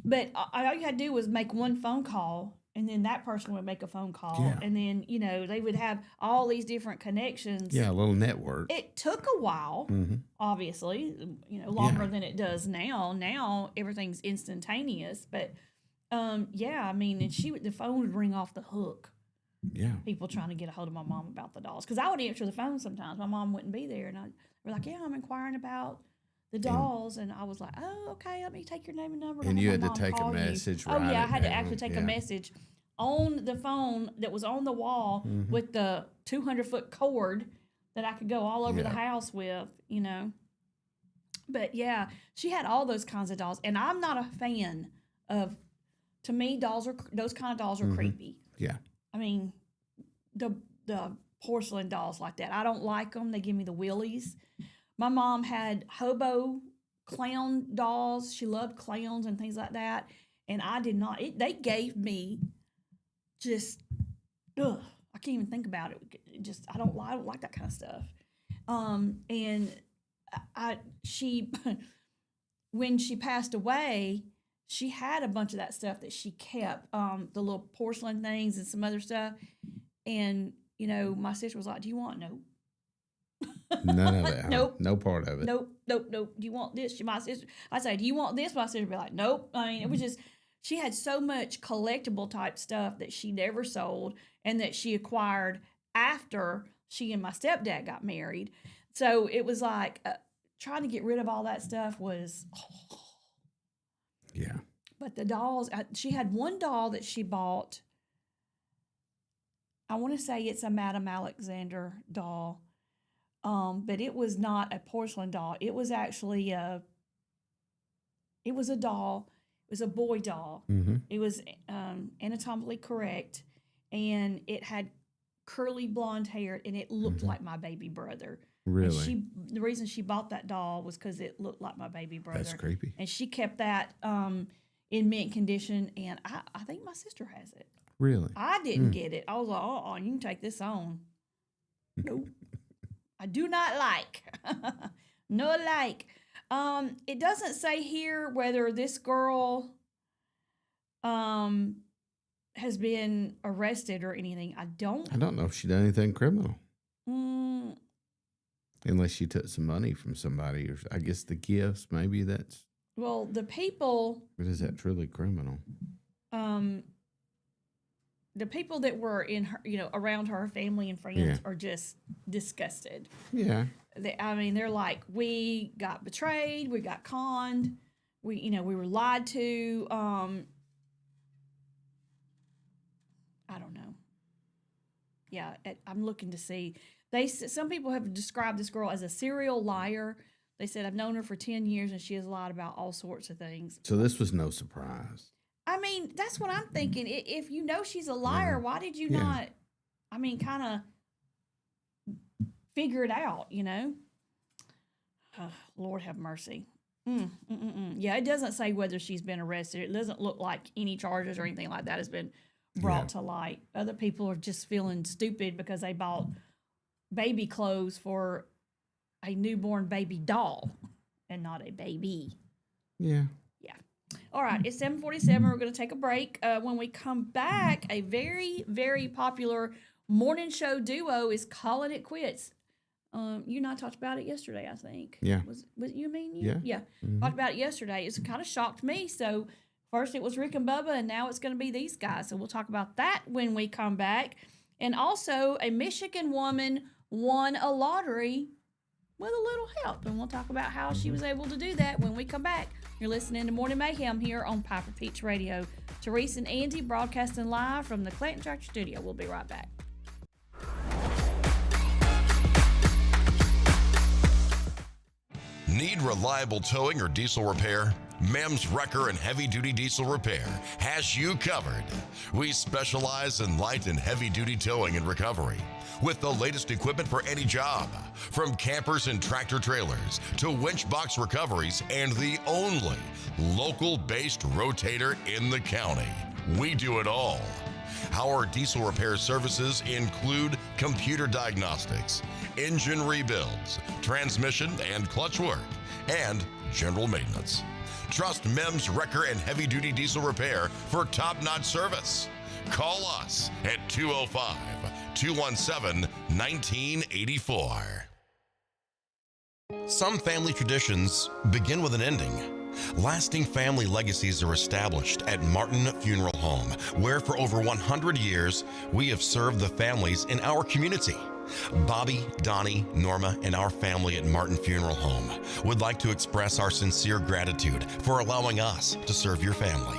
but all you had to do was make one phone call, and then that person would make a phone call, Yeah. and then they would have all these different connections. Yeah, a little network. It took a while, obviously, longer than it does now. Now everything's instantaneous, but and the phone would ring off the hook. Yeah. People trying to get a hold of my mom about the dolls, because I would answer the phone sometimes. My mom wouldn't be there, and I'd be like, "Yeah, I'm inquiring about the dolls," and I was like, "Oh, okay, let me take your name and number." And I'll you have had my to mom take a call you." message, Oh write yeah, I it had to down, actually take a yeah. message on the phone that was on the wall with the 200-foot cord that I could go all over the Yeah. house with, But yeah, she had all those kinds of dolls, and I'm not a fan of. To me, those kind of dolls are creepy. Yeah. I mean, the porcelain dolls like that, I don't like them. They give me the willies. My mom had hobo clown dolls. She loved clowns and things like that, and I did not. They gave me just, ugh, I can't even think about it. I don't like that kind of stuff. And she when she passed away, she had a bunch of that stuff that she kept, the little porcelain things and some other stuff. And, my sister was like, "Do you want?" "No." None of it. Huh? Nope. No part of it. Nope. "Do you want this?" My sister, I say, "Do you want this?" My sister would be like, "Nope." I mean, it was just, she had so much collectible type stuff that she never sold and that she acquired after she and my stepdad got married. So it was like trying to get rid of all that stuff was. Yeah. But the dolls, she had one doll that she bought. I want to say it's a Madame Alexander doll, but it was not a porcelain doll. It was actually it was a doll. It was a boy doll. Mm-hmm. It was anatomically correct, and it had curly blonde hair, and it looked like my baby brother. Really? And the reason she bought that doll was because it looked like my baby brother. That's creepy. And she kept that in mint condition, and I think my sister has it. Really? I didn't get it. I was like, oh, you can take this on. Nope. I do not like. No like. It doesn't say here whether this girl has been arrested or anything. I don't know if she done anything criminal. Mm, Unless she took some money from somebody, or I guess the gifts, maybe that's. well, the people, But is that truly criminal? the people that were in her, around her family and friends are just disgusted. Yeah. They're like, we got betrayed, we got conned, we were lied to. I don't know. Yeah, I'm looking to see. Some people have described this girl as a serial liar. They said, I've known her for 10 years and she has lied about all sorts of things. So this was no surprise. I mean, that's what I'm thinking. If you know she's a liar, why did you not, kind of figure it out, Oh, Lord have mercy. Yeah, it doesn't say whether she's been arrested. It doesn't look like any charges or anything like that has been brought to light. Other people are just feeling stupid because they bought baby clothes for a newborn baby doll and not a baby. Yeah. Yeah. All right, it's 7:47. We're going to take a break. When we come back, a very, very popular morning show duo is calling it quits. You and I talked about it yesterday, I think. Yeah. Was you mean? Yeah. Yeah. Talked about it yesterday. It's kind of shocked me. So first it was Rick and Bubba, and now it's going to be these guys. So we'll talk about that when we come back. And also, a Michigan woman won a lottery with a little help. And we'll talk about how she was able to do that when we come back. You're listening to Morning Mayhem here on Piper Peach Radio. Teresa and Andy broadcasting live from the Clanton Tractor Studio. We'll be right back. Need reliable towing or diesel repair? Mem's Wrecker and Heavy Duty Diesel Repair has you covered. We specialize in light and heavy duty towing and recovery with the latest equipment for any job, from campers and tractor trailers to winch box recoveries, and the only local-based rotator in the county. We do it all. Our diesel repair services include computer diagnostics, engine rebuilds, transmission and clutch work, and general maintenance. Trust Mem's Wrecker and Heavy Duty Diesel Repair for top-notch service. Call us at 205-217-1984. Some family traditions begin with an ending. Lasting family legacies are established at Martin Funeral Home, where for over 100 years, we have served the families in our community. Bobby, Donnie, Norma, and our family at Martin Funeral Home would like to express our sincere gratitude for allowing us to serve your family.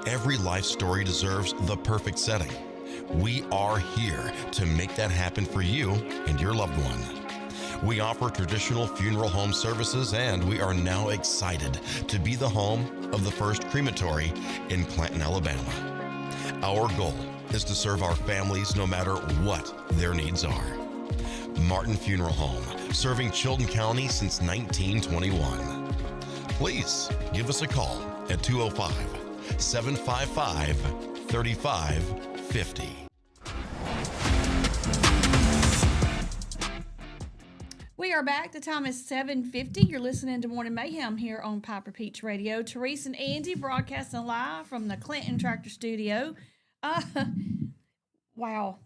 Every life story deserves the perfect setting. We are here to make that happen for you and your loved one. We offer traditional funeral home services, and we are now excited to be the home of the first crematory in Clanton, Alabama. Our goal is to serve our families no matter what their needs are. Martin Funeral Home, serving Chilton County since 1921. Please give us a call at 205-755-3550. We are back. The time is 7:50. You're listening to Morning Mayhem here on Piper Peach Radio. Teresa and Andy broadcasting live from the Clanton Tractor Studio. Wow,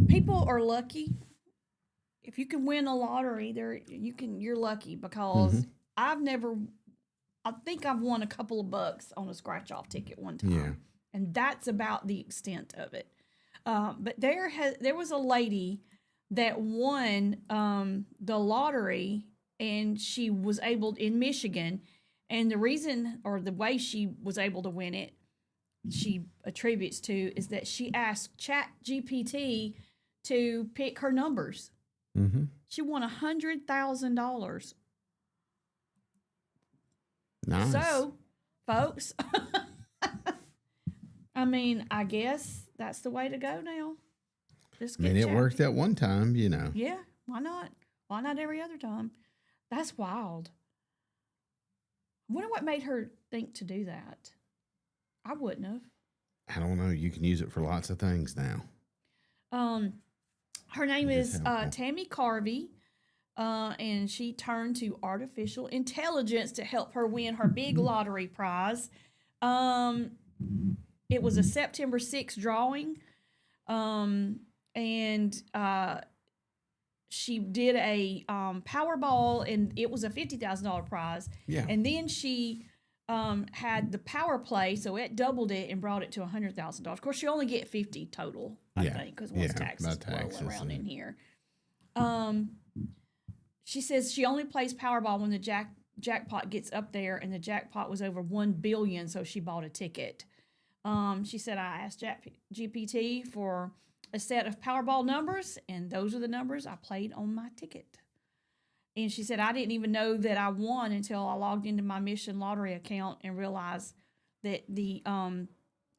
people are lucky. If you can win a lottery, you're lucky, because I think I've won a couple of bucks on a scratch-off ticket one time. Yeah. And that's about the extent of it. But there was a lady that won the lottery, and she was able in Michigan, and the reason or the way she was able to win it, she attributes to is that she asked Chat GPT to pick her numbers. Mm-hmm. She won $100,000. Nice. So, folks, I mean, I guess that's the way to go now. Just I mean, it worked at one time, you know. Yeah, why not? Why not every other time? That's wild. I wonder what made her think to do that. I wouldn't have. I don't know. You can use it for lots of things now. Her name It is is helpful. Tammy Carvey, and she turned to artificial intelligence to help her win her big lottery prize. It was a September 6th drawing, and she did a Powerball, and it was a $50,000 prize. Yeah. And then she had the power play, so it doubled it and brought it to $100,000. Of course, you only get 50 total, I Yeah. think, because once Yeah, taxes by roll taxes around in and- here. She says she only plays Powerball when the jackpot gets up there, and the jackpot was over $1 billion, so she bought a ticket. She said, I asked GPT for a set of Powerball numbers, and those are the numbers I played on my ticket. And she said, I didn't even know that I won until I logged into my Mission Lottery account and realized that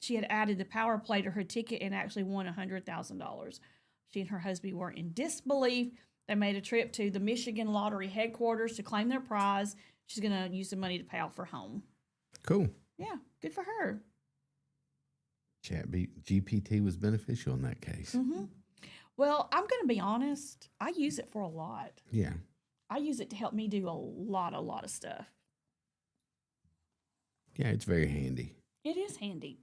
she had added the power play to her ticket and actually won $100,000. She and her husband were in disbelief. They made a trip to the Michigan Lottery headquarters to claim their prize. She's going to use the money to pay off her home. Cool. Yeah, good for her. GPT was beneficial in that case. Mm-hmm. Well, I'm going to be honest. I use it for a lot. Yeah. I use it to help me do a lot of stuff. Yeah, it's very handy. It is handy.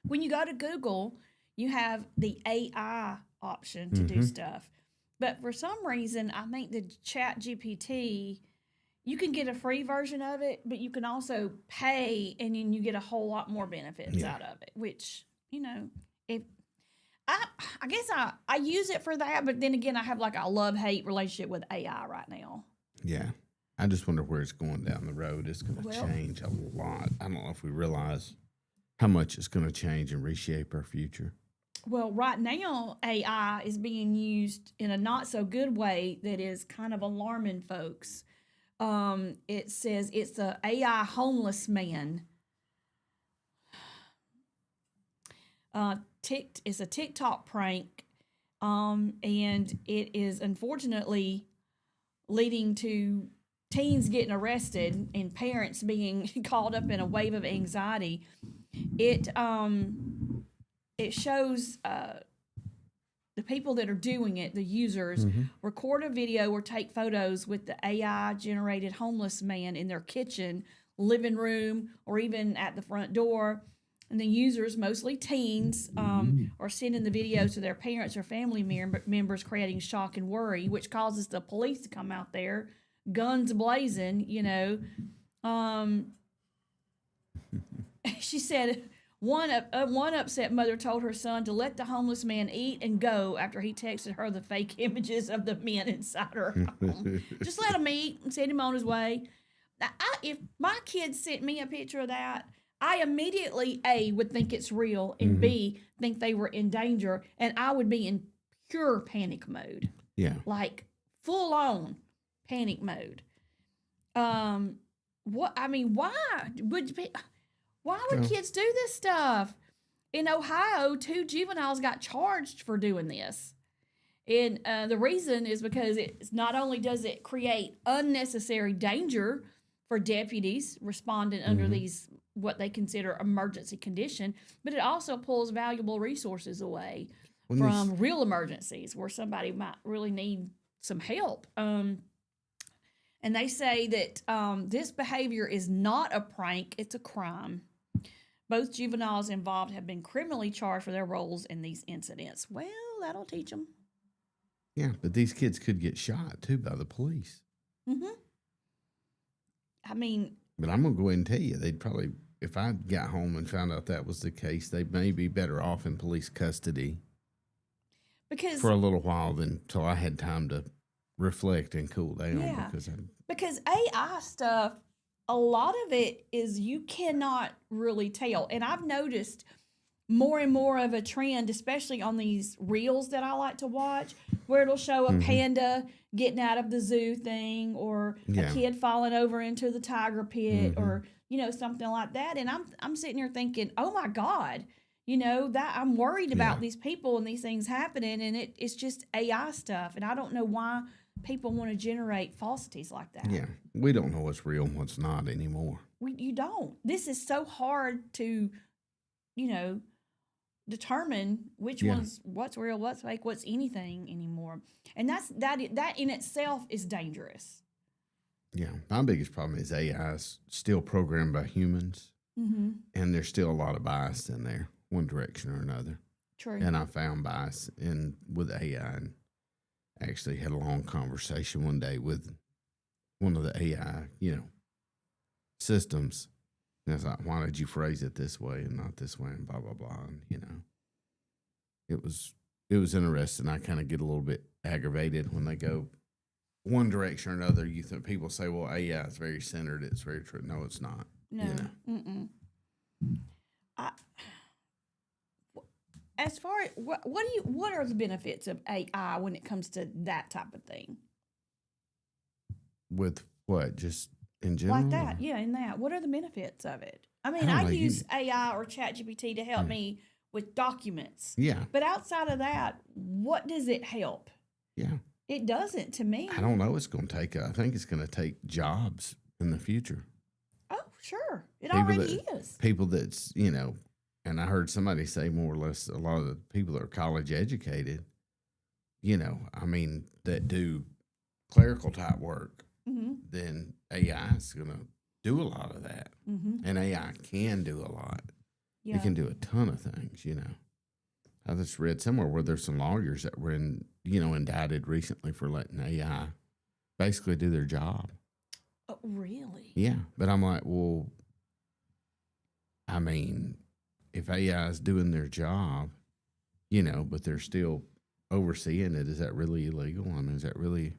When you go to Google, you have the AI option to do stuff. But for some reason, I think the Chat GPT, you can get a free version of it, but you can also pay, and then you get a whole lot more benefits out of it, which, you know, if I guess I use it for that, but then again, I have like a love-hate relationship with AI right now. Yeah. I just wonder where it's going down the road. It's going to change a lot. I don't know if we realize how much it's going to change and reshape our future. Well, right now, AI is being used in a not so good way that is kind of alarming folks. It says it's the AI homeless man. It's a TikTok prank, and it is unfortunately leading to teens getting arrested and parents being caught up in a wave of anxiety. It shows the people that are doing it, the users, record a video or take photos with the AI-generated homeless man in their kitchen, living room, or even at the front door. And the users, mostly teens, are sending the videos to their parents or family members, creating shock and worry, which causes the police to come out there, guns blazing, you know. She said one upset mother told her son to let the homeless man eat and go after he texted her the fake images of the men inside her home. Just let him eat and send him on his way. Now, if my kids sent me a picture of that, I immediately, A, would think it's real, and B, think they were in danger, and I would be in pure panic mode. Yeah. Like, full-on panic mode. Why would kids do this stuff? In Ohio, 2 juveniles got charged for doing this. And the reason is because it's not only does it create unnecessary danger for deputies responding under these what they consider emergency condition, but it also pulls valuable resources away from real emergencies where somebody might really need some help. And they say that this behavior is not a prank, it's a crime. Both juveniles involved have been criminally charged for their roles in these incidents. Well, that'll teach them. Yeah, but these kids could get shot too by the police. I mean, But I'm going to go ahead and tell you, they'd probably if I got home and found out that was the case, they may be better off in police custody Because for a little while than till I had time to reflect and cool down. Yeah. Because AI stuff, a lot of it is you cannot really tell. And I've noticed more and more of a trend, especially on these reels that I like to watch, where it'll show a panda getting out of the zoo thing, or a kid falling over into the tiger pit, or something like that. And I'm sitting here thinking, oh my God, that I'm worried about these people and these things happening, and it's just AI stuff, and I don't know why people want to generate falsities like that. Yeah, we don't know what's real and what's not anymore. You don't. This is so hard to, determine which one's what's real, what's fake, what's anything anymore. And that in itself is dangerous. Yeah, my biggest problem is AI is still programmed by humans, and there's still a lot of bias in there, one direction or another. True. And I found bias with AI, and actually had a long conversation one day with one of the AI, systems. And I was like, why did you phrase it this way and not this way, and blah, blah, blah. And, it was interesting. I kind of get a little bit aggravated when they go one direction or another. You think people say, well, AI is very centered. It's very true. No, it's not. No. As far as what are the benefits of AI when it comes to that type of thing? With what? Just in general? Like that, yeah, in that. What are the benefits of it? I mean, I use AI or ChatGPT to help me with documents. Yeah. But outside of that, what does it help? Yeah. It doesn't to me. I don't know. I think it's going to take jobs in the future. Oh, sure. It already is. People that's, and I heard somebody say more or less a lot of the people that are college educated, that do clerical type work, then AI is going to do a lot of that. And AI can do a lot. Yeah. It can do a ton of things, I just read somewhere where there's some lawyers that were indicted recently for letting AI basically do their job. Oh, really? Yeah. But I'm like, well, if AI is doing their job, but they're still overseeing it, is that really illegal? Is that really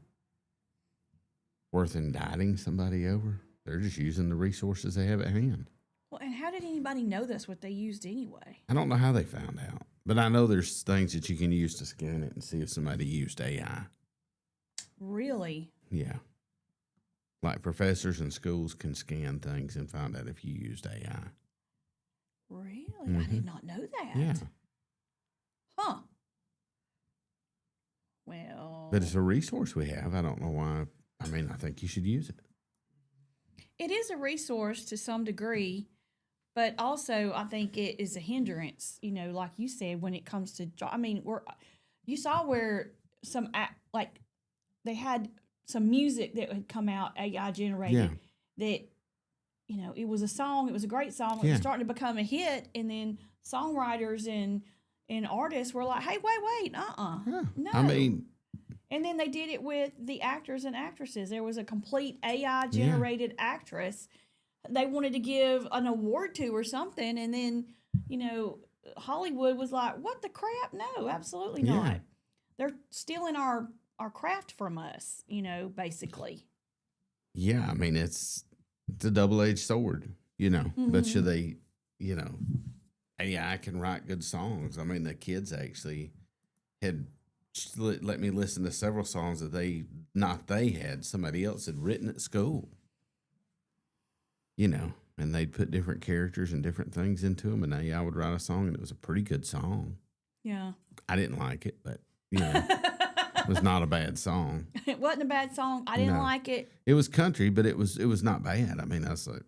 worth indicting somebody over? They're just using the resources they have at hand. Well, and how did anybody know that's what they used anyway? I don't know how they found out, but I know there's things that you can use to scan it and see if somebody used AI. Really? Yeah. Like professors in schools can scan things and find out if you used AI. Really? I did not know that. Yeah. Huh. Well. But it's a resource we have. I don't know why. I think you should use it. It is a resource to some degree, but also I think it is a hindrance, like you said, when it comes to you saw where they had some music that had come out AI generated that, it was a song, it was a great song, it was starting to become a hit, and then songwriters and artists were like, hey, wait, no. And then they did it with the actors and actresses. There was a complete AI-generated actress they wanted to give an award to or something. And then, Hollywood was like, what the crap? No, absolutely not. They're stealing our craft from us, basically. Yeah, it's a double-edged sword, But should they, AI can write good songs. The kids actually had let me listen to several songs that somebody else had written at school, and they'd put different characters and different things into them, and AI would write a song, and it was a pretty good song. Yeah. I didn't like it, but, it was not a bad song. It wasn't a bad song. I didn't like it. It was country, but it was not bad. I was like,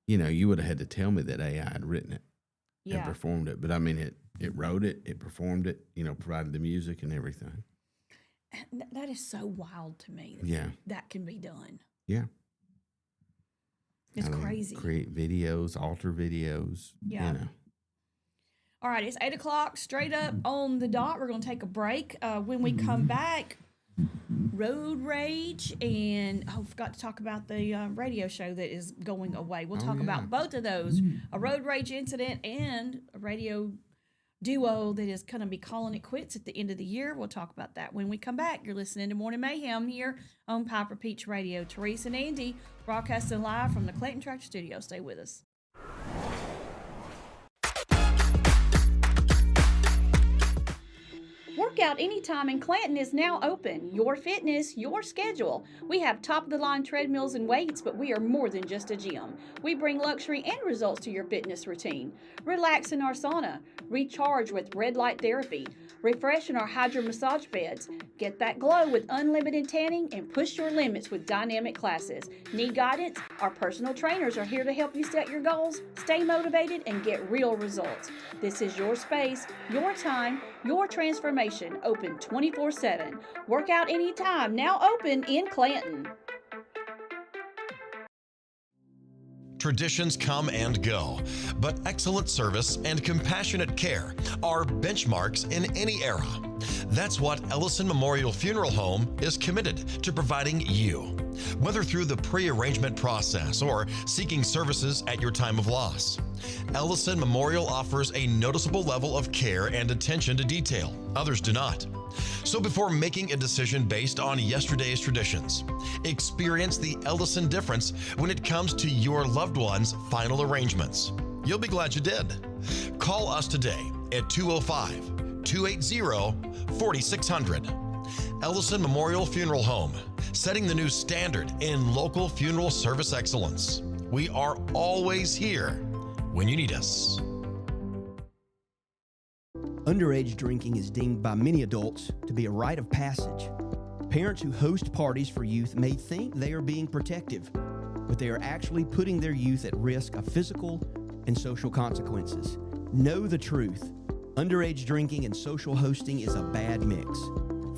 you would have had to tell me that AI had written it and performed it, but it wrote it, it performed it, provided the music and everything. That is so wild to me. That can be done. Yeah. It's crazy. Create videos, alter videos. Yeah. All right, it's 8:00 straight up on the dot. We're going to take a break. When we come back, road rage, and forgot to talk about the radio show that is going away. We'll talk about both of those, a road rage incident and a radio duo that is going to be calling it quits at the end of the year. We'll talk about that when we come back. You're listening to Morning Mayhem here on Piper Peach Radio. Teresa and Andy broadcasting live from the Clayton Tractor Studio. Stay with us. Workout Anytime in Clanton is now open. Your fitness, your schedule. We have top-of-the-line treadmills and weights, but we are more than just a gym. We bring luxury and results to your fitness routine. Relax in our sauna. Recharge with red light therapy. Refresh in our hydro massage beds. Get that glow with unlimited tanning and push your limits with dynamic classes. Need guidance? Our personal trainers are here to help you set your goals, stay motivated, and get real results. This is your space, your time, your transformation. Open 24/7. Workout Anytime, now open in Clanton. Traditions come and go, but excellent service and compassionate care are benchmarks in any era. That's what Ellison Memorial Funeral Home is committed to providing you. Whether through the pre-arrangement process or seeking services at your time of loss, Ellison Memorial offers a noticeable level of care and attention to detail. Others do not. So before making a decision based on yesterday's traditions, experience the Ellison difference when it comes to your loved one's final arrangements. You'll be glad you did. Call us today at 205-280-4600. Ellison Memorial Funeral Home, setting the new standard in local funeral service excellence. We are always here when you need us. Underage drinking is deemed by many adults to be a rite of passage. Parents who host parties for youth may think they are being protective, but they are actually putting their youth at risk of physical and social consequences. Know the truth. Underage drinking and social hosting is a bad mix.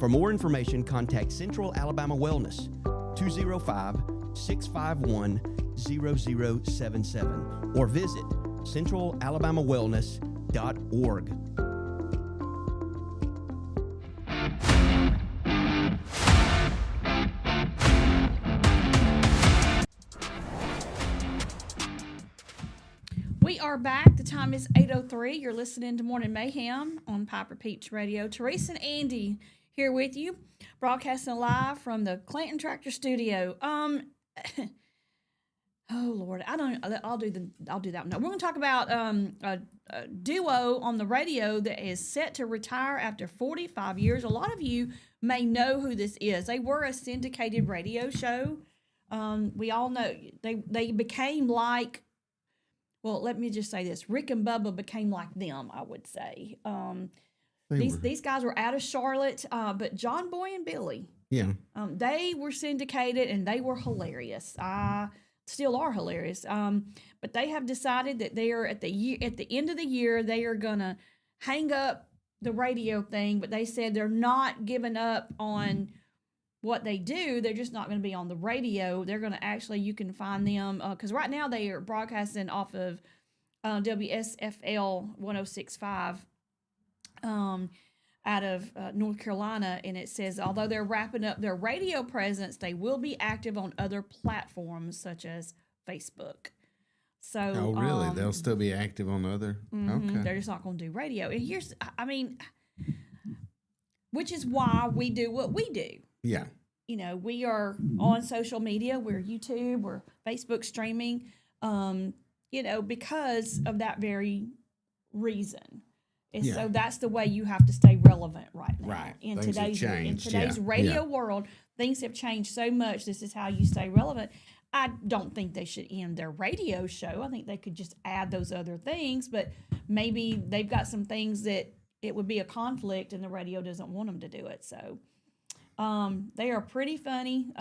For more information, contact Central Alabama Wellness, 205-651-0077, or visit centralalabamawellness.org. We are back. The time is 8:03. You're listening to Morning Mayhem on Piper Peach Radio. Teresa and Andy here with you, broadcasting live from the Clayton Tractor Studio. Oh Lord, I'll do that one. We're going to talk about a duo on the radio that is set to retire after 45 years. A lot of you may know who this is. They were a syndicated radio show. We all know they became like, well, let me just say this. Rick and Bubba became like them, I would say. These guys were out of Charlotte, but John Boy and Billy, they were syndicated and they were hilarious. Still are hilarious. But they have decided that they are at the end of the year, they are gonna hang up the radio thing. But they said they're not giving up on what they do. They're just not going to be on the radio. They're going to actually, you can find them because right now they are broadcasting off of WSFL 106.5 out of North Carolina, and it says although they're wrapping up their radio presence, they will be active on other platforms such as Facebook. So, oh really? They'll still be active on other. Okay. They're just not going to do radio. And which is why we do what we do. Yeah. You know, we are on social media. We're YouTube. We're Facebook streaming. Because of that very reason. And so that's the way you have to stay relevant right now. Right. In Things have today's changed. radio world, things have changed so much. This is how you stay relevant. I don't think they should end their radio show. I think they could just add those other things, but maybe they've got some things that it would be a conflict and the radio doesn't want them to do it. So they are pretty funny.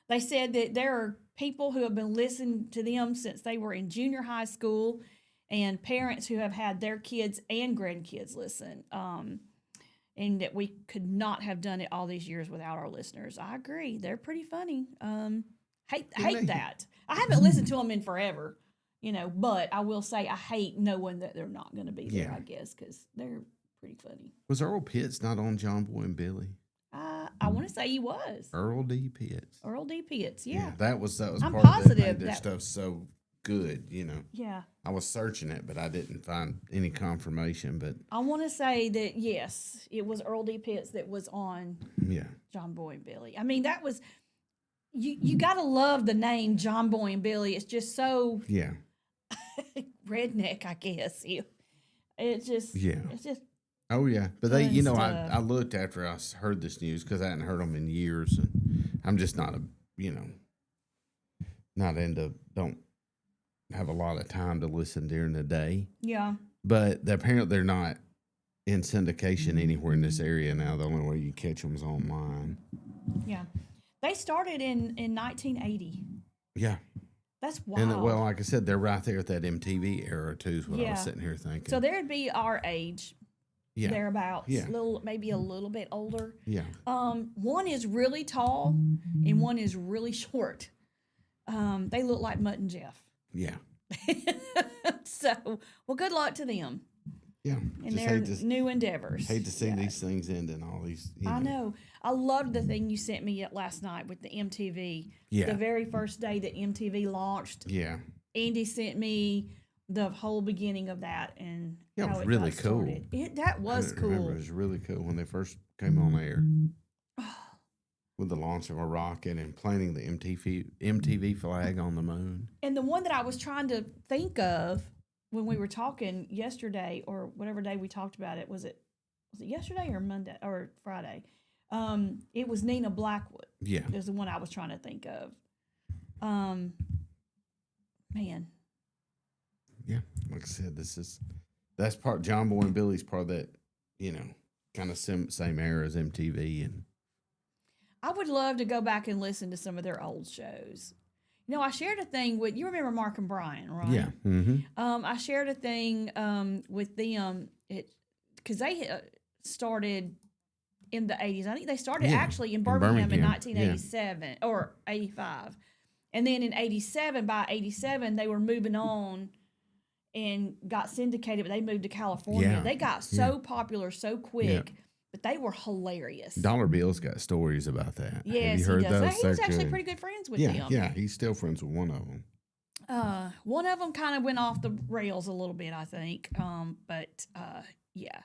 They said that there are people who have been listening to them since they were in junior high school, and parents who have had their kids and grandkids listen, and that we could not have done it all these years without our listeners. I agree. They're pretty funny. Hate that. I haven't listened to them in forever, but I will say I hate knowing that they're not going to be there, I guess, because they're pretty funny. Was Earl Pitts not on John Boy and Billy? I want to say he was Earl D. Pitts. Earl D. Pitts. Yeah. That was I'm part of that positive made their that- stuff so good, you know. Yeah. I was searching it, but I didn't find any confirmation. But I want to say that yes, it was Earl D. Pitts that was on yeah, John Boy and Billy. I mean, that was you got to love the name John Boy and Billy. It's just so yeah, redneck, I guess. It's just it's just oh yeah. But they, fun you know, stuff. I looked after I heard this news because I hadn't heard them in years, and I'm just not not into don't have a lot of time to listen during the day. yeah. But apparently they're not in syndication anywhere in this area now. The only way you catch them is online. Yeah. They started in 1980. Yeah. That's wild. And well, like I said, they're right there at that MTV era too. Is what I Yeah. was sitting here thinking. So there'd be our age, yeah, thereabouts, Yeah. maybe a little bit older. yeah, One is really tall and one is really short. They look like Mutt and Jeff. yeah, So, well, good luck to them yeah. in Just their new endeavors. hate to see Yeah. these things end and all these. I know. I loved the thing you sent me last night with the MTV. Yeah. The very first day that MTV launched, Yeah, Andy sent me the whole beginning of that and Yeah, it how was it really got cool. started. That was I remember cool. it was really cool when they first came on air with the launch of a rocket and planting the MTV flag on the moon. And the one that I was trying to think of when we were talking yesterday or whatever day we talked about it, was it yesterday or Monday or Friday? It was Nina Blackwood. Yeah, Is the one I was trying to think of. Man. yeah. Like I said, that's part. John Boy and Billy's part of that. Kind of same era as MTV and. I would love to go back and listen to some of their old shows. I shared a thing with, you remember Mark and Brian, right? Yeah. Mm-hmm. I shared a thing with them because they started in the 80s. I think they started actually in Birmingham in Birmingham, 1987 or 85. And then in 87, by 87, they were moving on and got syndicated, but they moved to California. Yeah, They got so popular so quick, but they were hilarious. Dollar Bill's got stories about that. Yes, Have you heard he does. those? He was They're actually good. pretty good friends with Yeah, them. yeah. He's still friends with one of them. One of them kind of went off the rails a little bit, I think. Yeah,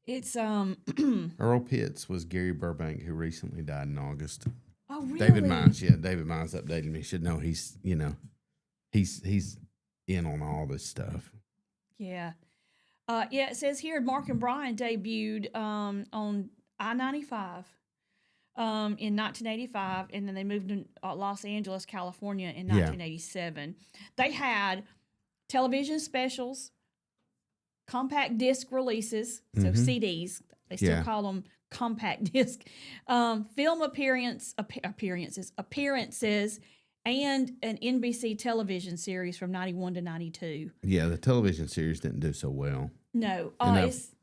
it's Earl Pitts was Gary Burbank, who recently died in August. oh really? David Mines updated me. Should know he's in on all this stuff. Yeah. It says here Mark and Brian debuted on I-95 in 1985, and then they moved to Los Angeles, California in 1987. They had television specials, compact disc releases, so CDs. They still call them compact disc. Film appearances, and an NBC television series from 91 to 92. Yeah, the television series didn't do so well. No,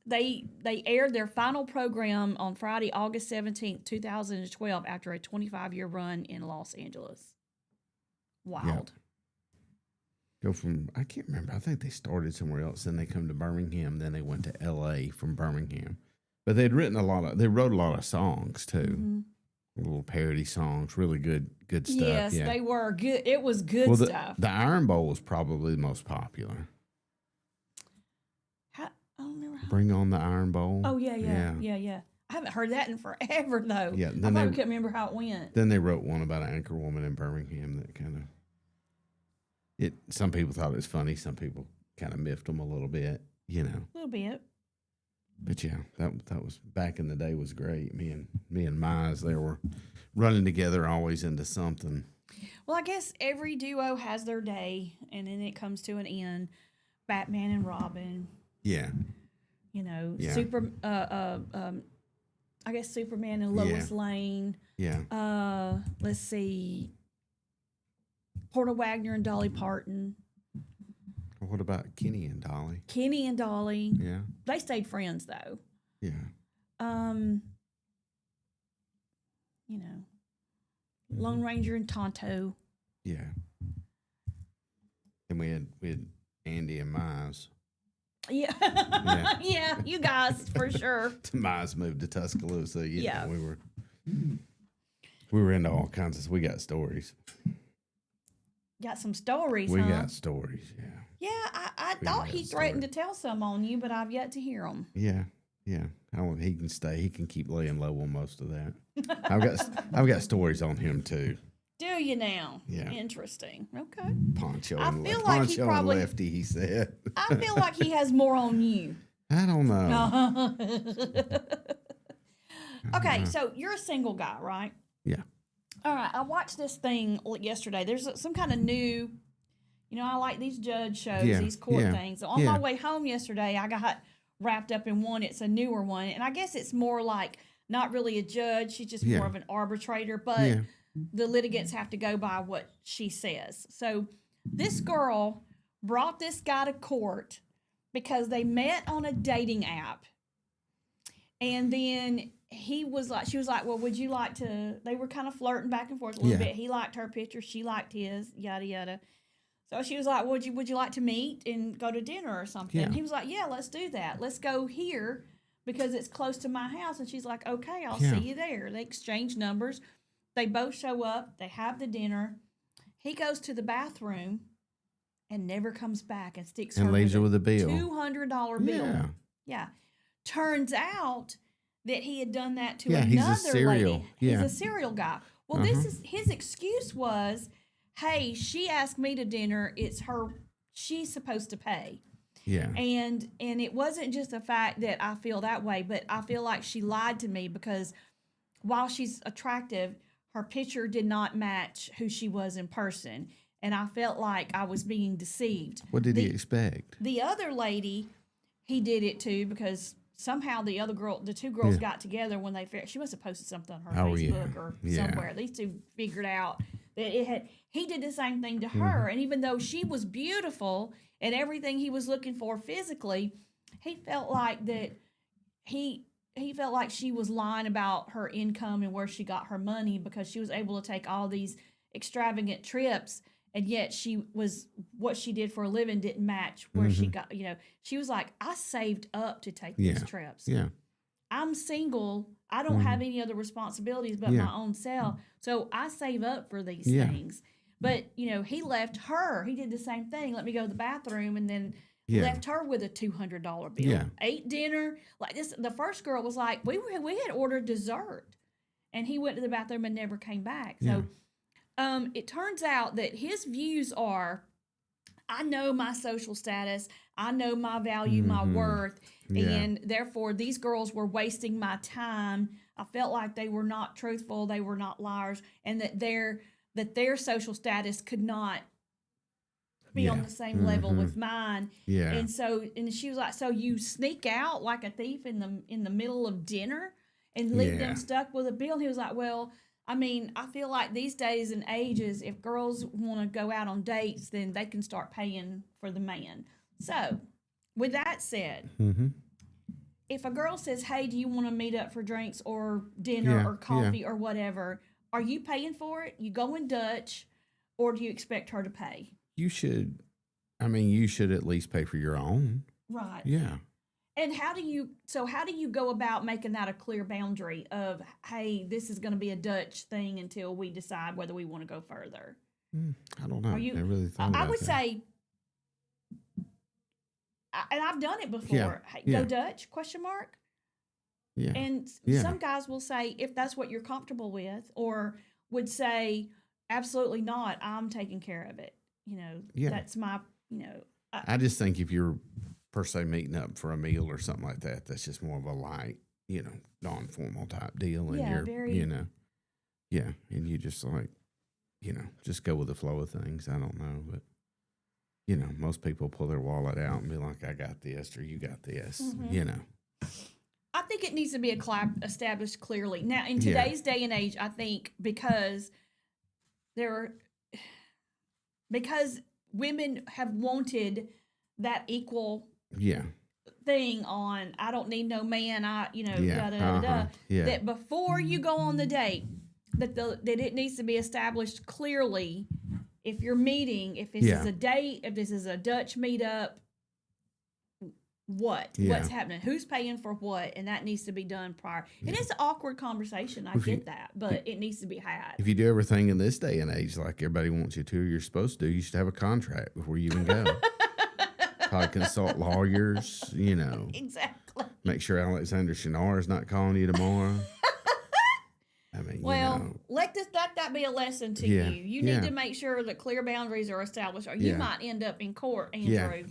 they aired their final program on Friday, August 17th, 2012, after a 25-year run in Los Angeles. Wild. Go from, I can't remember. I think they started somewhere else. Then they come to Birmingham. Then they went to L.A. from Birmingham. But they wrote a lot of songs too. Little parody songs, really good stuff. Yes, yeah. they were good. It was good stuff. The Iron Bowl was probably the most popular. I don't remember how. Bring on the Iron Bowl. Oh, yeah. I haven't heard that in forever, though. Yeah, I then probably they- couldn't remember how it went. Then they wrote one about an anchor woman in Birmingham that kind of some people thought it was funny. Some people kind of miffed them a little bit, A little bit. But yeah, that was back in the day was great. Me and Mize, they were running together always into something. Well, I guess every duo has their day, and then it comes to an end. Batman and Robin. Yeah. Yeah. I guess Superman and Lois Lane. Yeah. Let's see. Porter Wagner and Dolly Parton. What about Kenny and Dolly? Kenny and Dolly. Yeah. They stayed friends though. Yeah. Lone Ranger and Tonto. Yeah. And we had Andy and Mize. Yeah. Yeah. Yeah, you guys, for sure. Demise moved to Tuscaloosa. You Yeah. know, we were into all kinds of. We got stories. Got some stories, We huh? got stories. Yeah. Yeah, I We thought got he threatened to tell some on you, but I've yet to hear them. Yeah. Yeah. He can stay. He can keep laying low on most of that. I've got stories on him too. Do you now? Yeah. Interesting. Okay. Poncho I and feel like he Poncho probably- and Lefty. He said. I feel like he has more on you. I don't know. Okay, so you're a single guy, right? Yeah. All right, I watched this thing yesterday. There's some kind of new, I like these judge shows, Yeah, these court yeah, things. On yeah. my way home yesterday, I got wrapped up in one. It's a newer one, and I guess it's more like not really a judge. She's just Yeah. more of an arbitrator, but Yeah. the litigants have to go by what she says. So this girl brought this guy to court because they met on a dating app. And then she was like, well, would you like to, they were kind of flirting back and forth a little Yeah. bit. He liked her picture. She liked his, yada, yada. So she was like, would you like to meet and go to dinner or something? Yeah. He was like, yeah, let's do that. Let's go here because it's close to my house. And she's like, okay, I'll Yeah. see you there. They exchange numbers. They both show up. They have the dinner. He goes to the bathroom and never comes back and sticks And her leaves her with a bill. $200 bill. Yeah. Yeah. Turns out that he had done that to Yeah, he's a another serial. lady. Yeah. He's a serial guy. Well, this is his excuse was, hey, she asked me to dinner. It's her. She's supposed to pay. Yeah. And it wasn't just the fact that I feel that way, but I feel like she lied to me because while she's attractive, her picture did not match who she was in person. And I felt like I was being deceived. What did he expect? The other lady, he did it too because somehow the two girls Yeah. got together when she must have posted something on her Oh, yeah. Facebook or Yeah. somewhere. These two figured out that he did the same thing to Mm-hmm. her. And even though she was beautiful and everything he was looking for physically, he felt like that he felt like she was lying about her income and where she got her money because she was able to take all these extravagant trips. And yet what she did for a living didn't match where she got, she was like, I saved up to take these trips. Yeah. I'm single. I don't have any other responsibilities but Yeah. my own self. So I save up for these Yeah. things. But, he left her. He did the same thing. Let me go to the bathroom and then Yeah. left her with a $200 bill. Yeah. Ate dinner. Like this, the first girl was like, we had ordered dessert. And he went to the bathroom and never came back. So it turns out that his views are, I know my social status, I know my value, my worth, Yeah. and therefore these girls were wasting my time. I felt like they were not truthful, they were not liars, and that their social status could not be on Yeah. the same level with mine. Yeah. And she was like, so you sneak out like a thief in the middle of dinner and leave Yeah. them stuck with a bill? And he was like, well, I mean, I feel like these days and ages, if girls want to go out on dates, then they can start paying for the man. So, with that said, if a girl says, hey, do you want to meet up for drinks or dinner Yeah, or coffee or whatever, are you paying for it? You going Dutch, or do you expect her to pay? You should at least pay for your own. Right. Yeah. And how do you go about making that a clear boundary of, hey, this is going to be a Dutch thing until we decide whether we want to go further? I don't know. Are you? I really thought I about would that. say, and I've done it before. Yeah, Hey, yeah. Go Dutch? Question mark. Yeah. And Yeah. some guys will say if that's what you're comfortable with, or would say absolutely not. I'm taking care of it. Yeah. That's my. I just think if you're per se meeting up for a meal or something like that, that's just more of a light, non-formal type deal. And Yeah, you're, very- yeah. And you just like, just go with the flow of things. I don't know, but most people pull their wallet out and be like, I got this, or you got this, I think it needs to be established clearly. Now, in Yeah. today's day and age, I think because women have wanted that equal Yeah. thing on, I don't need no man, Yeah. da da da da. Yeah. That before you go on the date, that it needs to be established clearly. If you're meeting, if this Yeah. is a date, if this is a Dutch meetup, what's happening, who's paying for what, and that needs to be done prior. It is an awkward conversation. I get that, but it needs to be had. If you do everything in this day and age like everybody wants you to, you're supposed to, you should have a contract before you even go. Probably consult lawyers, Exactly. Make sure Alexander Shinar is not calling you tomorrow. I mean, well, let that be a lesson to you. You need to make sure that clear boundaries are established, or you might end up in court, Andrew. Yeah,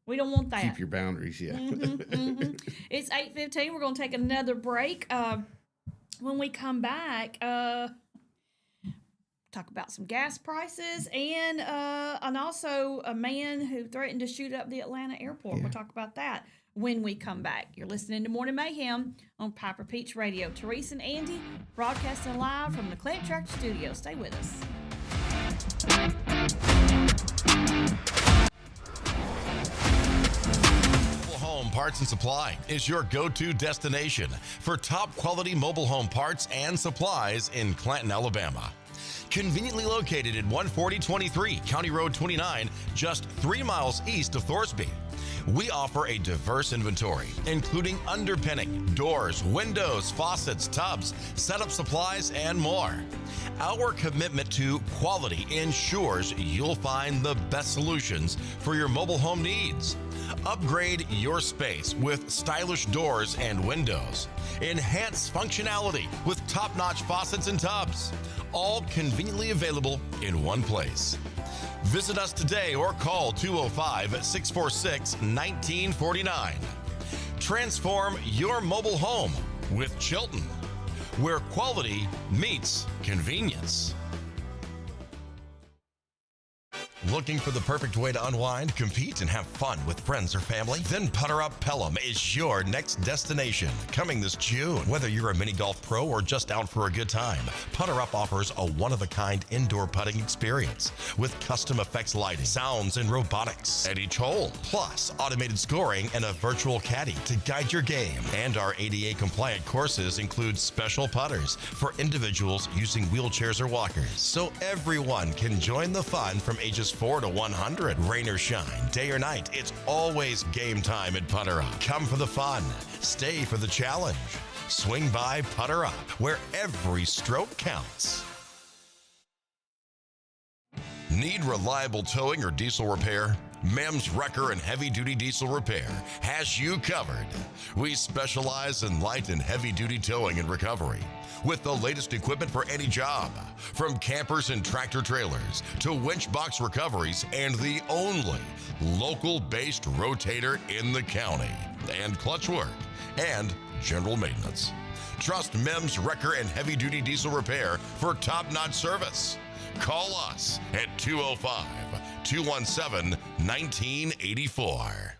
we don't want that. Keep your boundaries, It's 8:15. We're going to take another break. When we come back, talk about some gas prices and also a man who threatened to shoot up the Atlanta airport. Yeah. We'll talk about that when we come back. You're listening to Morning Mayhem on Piper Peach Radio. Teresa and Andy broadcasting live from the Clinton Tractor Studio. Stay with us. Home Parts and Supply is your go-to destination for top quality mobile home parts and supplies in Clanton, Alabama. Conveniently located at 14023 County Road 29, just 3 miles east of Thorsby. We offer a diverse inventory, including underpinning, doors, windows, faucets, tubs, setup supplies, and more. Our commitment to quality ensures you'll find the best solutions for your mobile home needs. Upgrade your space with stylish doors and windows. Enhance functionality with top-notch faucets and tubs. All conveniently available in one place. Visit us today or call 205-646-1949. Transform your mobile home with Chilton, where quality meets convenience. Looking for the perfect way to unwind, compete, and have fun with friends or family? Then Putter Up Pelham is your next destination. Coming this June. Whether you're a mini golf pro or just out for a good time, Putter Up offers a one-of-a-kind indoor putting experience with custom effects lighting, sounds, and robotics at each hole, plus automated scoring and a virtual caddy to guide your game. And our ADA-compliant courses include special putters for individuals using wheelchairs or walkers, so everyone can join the fun from ages 4 to 100. Rain or shine, day or night, it's always game time at Putter Up. Come for the fun, stay for the challenge. Swing by Putter Up, where every stroke counts. Need reliable towing or diesel repair? MEMS Wrecker and Heavy Duty Diesel Repair has you covered. We specialize in light and heavy duty towing and recovery with the latest equipment for any job, from campers and tractor trailers to winch box recoveries, and the only local-based rotator in the county, and clutch work and general maintenance. Trust MEMS Wrecker and Heavy Duty Diesel Repair for top-notch service. Call us at 205-217-1984.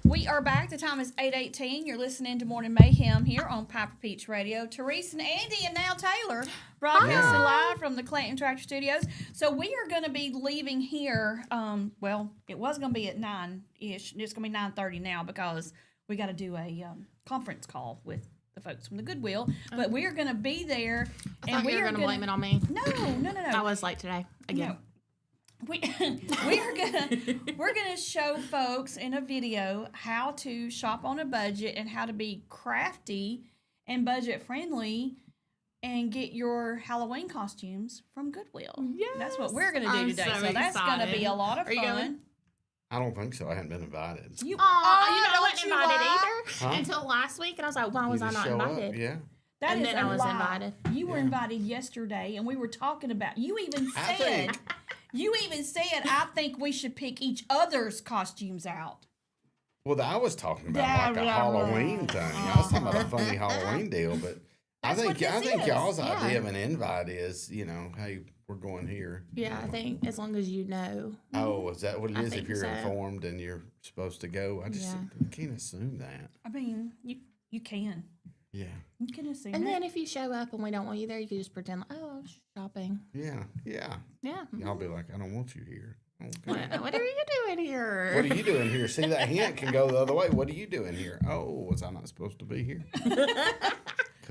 We are back. The time is 8:18. You're listening to Morning Mayhem here on Piper Peach Radio. Teresa and Andy and now Taylor broadcasting live from the Clanton Tractor Studios. So we are going to be leaving here. Well, it was going to be at 9-ish. It's going to be 9:30 now because we got to do a conference call with the folks from the Goodwill. But we are going to be there. And we are going to blame it on me. No. I was late today again. No. We're gonna show folks in a video how to shop on a budget and how to be crafty and budget friendly and get your Halloween costumes from Goodwill. Yes, that's what we're gonna do today. So that's gonna be a lot of fun. You going? I don't think so. I hadn't been invited. I wasn't invited either Huh? until last week, and I was like, why was I not invited? Yeah. That And is then a I was lie. invited. You were invited yesterday, and we were talking about. You even said. I think we should pick each other's costumes out. Well, I was talking about like a Halloween thing. I was talking about a funny Halloween deal, but I think y'all's idea of an invite is, hey, we're going here. Yeah, I think as long as you know. Oh, is that what it I is? If think you're so. informed and you're supposed to go, I can't assume that. I mean, you can. Yeah. You can assume And that. then if you show up and we don't want you there, you can just pretend like, oh, I was shopping. Yeah. Yeah. Y'all be like, I don't want you here. Okay. What are you doing here? What are you doing here? See, that hint can go the other way. What are you doing here? Oh, was I not supposed to be here?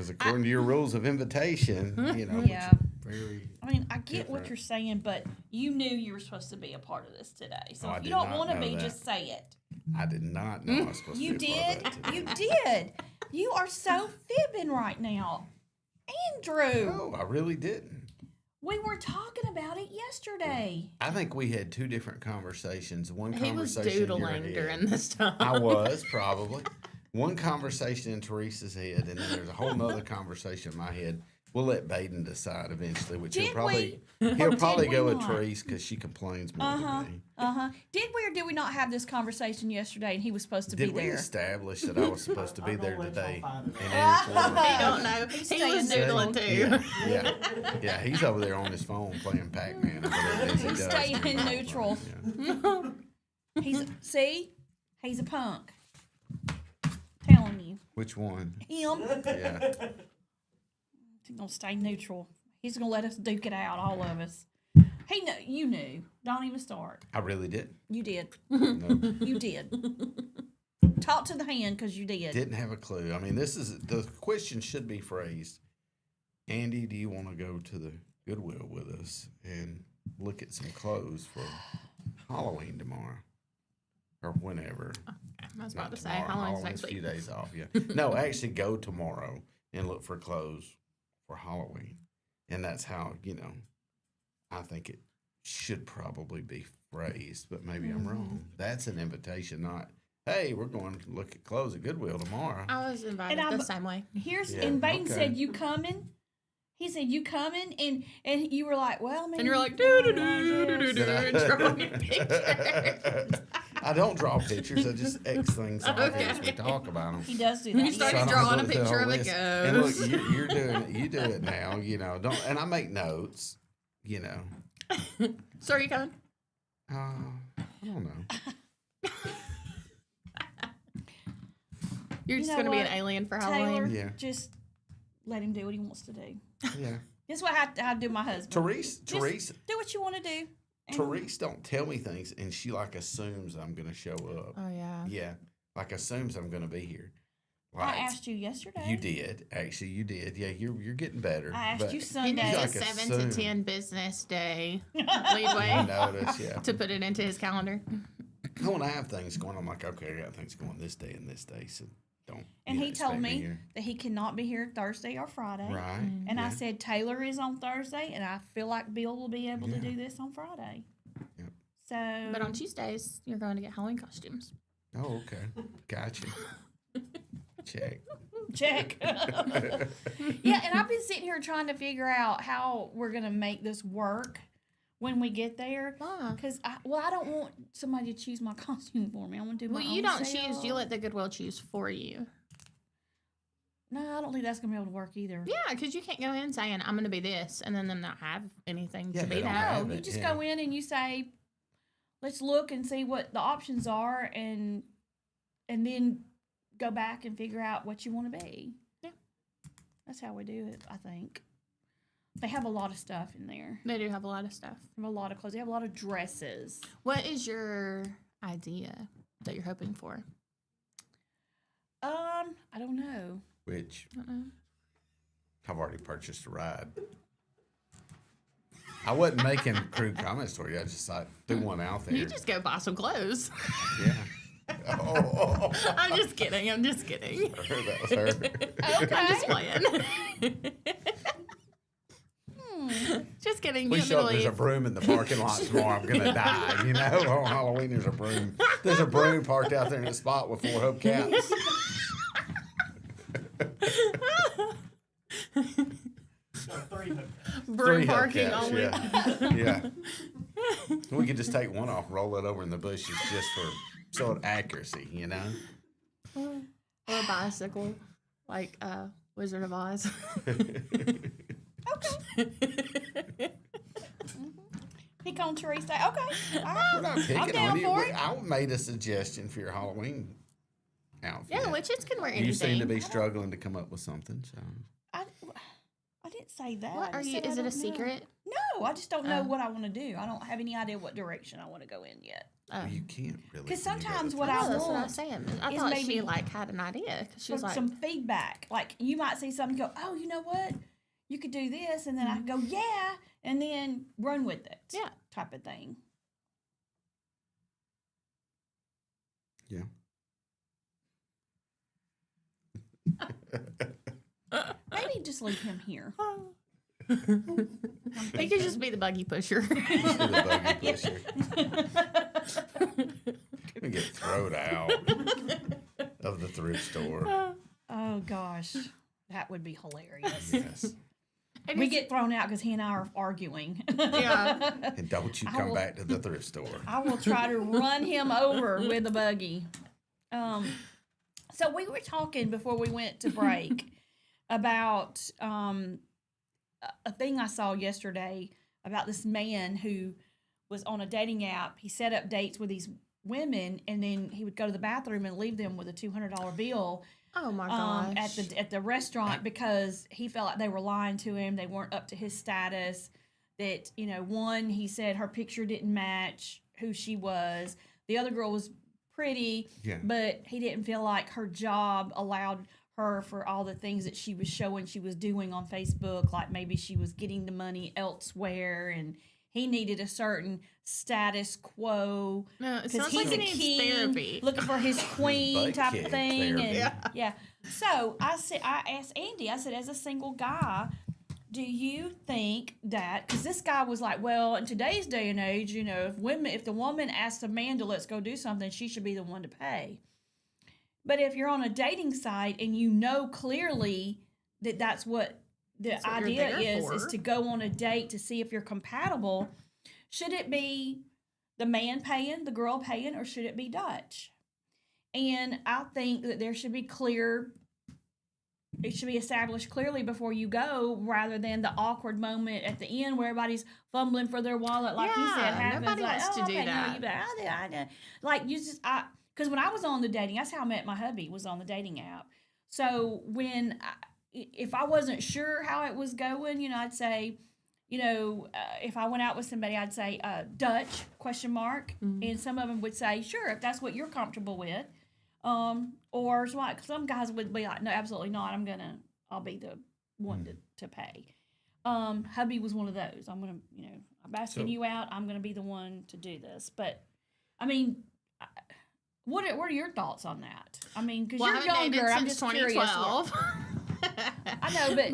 Because according to your rules of invitation, you know, Yeah. which is very. I mean, I get what Different. you're saying, but you knew you were supposed to be a part of this today. So Oh, I if you did don't not want to know be, that. just say it. I did not know I was supposed You to be a did. part of that You today. did. You are so fibbing right now. Andrew, No, I really didn't. we were talking about it yesterday. I think we had two different conversations. One He was conversation in your doodling head. during this time. I was probably. One conversation in Teresa's head, and then there's a whole nother conversation in my head. We'll let Baden decide eventually, which Did he'll probably we? he'll Or probably did we go with not? Teresa because she complains more than me. Did we or did we not have this conversation yesterday and he was supposed to Did be we there? establish that I was supposed to be there today? In any I form? don't know. He staying was there. doodling too. Yeah. He's over there on his phone playing Pac-Man. or whatever it is he He's does staying during in the neutral. Yeah. He's a punk. Telling you. Which one? Him. Yeah. He's gonna stay neutral. He's gonna let us duke it out, all of us. He knew. You knew. Don't even start. I really did. You did. No, You did. Talk to the hand because you did. didn't have a clue. I mean, the question should be phrased. Andy, do you want to go to the Goodwill with us and look at some clothes for Halloween tomorrow? Or whenever. I was Not about to say tomorrow. Halloween's next a few week. days off, yeah. No, actually go tomorrow and look for clothes for Halloween. And that's how, I think it should probably be phrased, but maybe I'm wrong. That's an invitation, not, hey, we're going to look at clothes at Goodwill tomorrow. I was invited And I'm- the same way. Here's Yeah, and Baden okay. said, "You coming?" He said, "You coming?" And you were like, "Well, man." And you're like, do do do do do do, Did I- and drawing your pictures. I don't draw pictures. I just X things off Okay. as we talk about them. He does do that. You He started does. I don't drawing go a through the picture whole of a list. And look, ghost. you're doing it. You do it now. Don't. And I make notes. So are you coming? I don't know. You're You just know going to be an what, alien for Taylor, Halloween? Yeah. just let him do what he wants to do. Yeah. That's what I do my husband. Therese, Do what you want to do. And Therese don't tell me things, and she like assumes I'm gonna show up. Oh, yeah. Yeah, like assumes I'm gonna be here. I Like, asked you yesterday. you did actually. You did. Yeah, you're getting better. I asked but you He Sunday. needs a like 7 assume. to 10 business day I leadway notice. Yeah. to put it into his calendar. When I have things going, I'm like, okay, I got things going this day and this day, so don't. And he told expect me here. that he cannot be here Thursday or Friday. Right. And I yeah. said Taylor is on Thursday, and I feel like Bill will be able to Yeah. do this on Friday. Yep. So, But on Tuesdays, you're going to get Halloween costumes. Oh, okay. Gotcha. Check. check. Yeah, and I've been sitting here trying to figure out how we're gonna make this work when we get there. Why? Because I don't want somebody to choose my costume for me. I want to do my Well, own you don't self. choose. You let the Goodwill choose for you. No, I don't think that's gonna be able to work either. Yeah, because you can't go in saying, I'm going to be this, and then them not have anything Yeah, to they be don't that. have No, you it, just yeah. go in and you say, "Let's look and see what the options are," and then go back and figure out what you want to be. Yeah. That's how we do it, I think. They have a lot of stuff in there. They do have a lot of stuff. They have a lot of clothes. They have a lot of dresses. What is your idea that you're hoping for? I don't know. Which I don't know. I've already purchased a ride. I wasn't making crude comments for you. I just thought threw one out there. You just go buy some clothes. Yeah. Oh, I'm just kidding. I'm just kidding. that was her. I'm just playing. Just kidding. We You want me show to up, there's a leave? broom in the parking lot tomorrow. I'm gonna die. On Halloween, there's a broom. There's a broom parked out there in a spot with 4 hubcaps. Broom 3 parking hubcaps, only. Yeah. Yeah. We could just take one off, roll it over in the bushes just for so accuracy, Or a bicycle, like Wizard of Oz. Pick on Teresa. Okay. All right. We're not picking I'm down on you. for it. I made a suggestion for your Halloween outfit. Yeah, witches can wear anything. You seem to be struggling to come up with something. So I didn't say that. What I are you? said I Is it a don't know. secret? No, I just don't know Oh. what I want to do. I don't have any idea what direction I want to go in yet. Oh. You can't really. 'Cause when you go to sometimes the what thrift I That's what I want was saying. I is thought maybe she like had an idea because she was for like, some feedback. Like you might see something, go, oh, you know what? You could do this, and then I go, yeah, and then run with it. Yeah. type of thing. Yeah. Maybe just leave him here. he could just be the buggy pusher. The buggy pusher. Gonna get thrown out of the thrift store. Oh gosh, that would be hilarious. Yes. We get thrown out because he and I are arguing. Yeah. And don't you I come will- back to the thrift store. I will try to run him over with a buggy. So we were talking before we went to break about a thing I saw yesterday about this man who was on a dating app. He set up dates with these women, and then he would go to the bathroom and leave them with a $200 bill Oh my gosh. at the restaurant because he felt like they were lying to him. They weren't up to his status. That, you know, one, he said her picture didn't match who she was. The other girl was pretty, Yeah. but he didn't feel like her job allowed her for all the things that she was showing she was doing on Facebook, like maybe she was getting the money elsewhere, and he needed a certain status quo. No, it 'cause sounds like he's he a needs king, therapy. looking for his queen butt type kick of thing. therapy. And yeah. So I asked Andy, I said, as a single guy, do you think that, because this guy was like, well, in today's day and age, you know, if the woman asks a man to let's go do something, she should be the one to pay. But if you're on a dating site and you know clearly that that's what the That's what you're idea there is for. to go on a date to see if you're compatible, should it be the man paying, the girl paying, or should it be Dutch? And I think that there should be it should be established clearly before you go, rather than the awkward moment at the end where everybody's fumbling for their wallet, like you said, Yeah, happens. nobody like, wants to do okay, no, that. you better, I do. Like you just, because when I was on the dating, that's how I met my hubby, was on the dating app. So if I wasn't sure how it was going, you know, I'd say, you know, if I went out with somebody, I'd say Dutch ? And some of them would say, sure, if that's what you're comfortable with. Or some guys would be like, no, absolutely not. I'll be the one to pay. Hubby was one of those. I'm asking you out. I'm going to be the one to do this. But I mean, what are your thoughts on that? I mean, because Well, I you're haven't dated younger. I'm since just curious. 2012. I know, but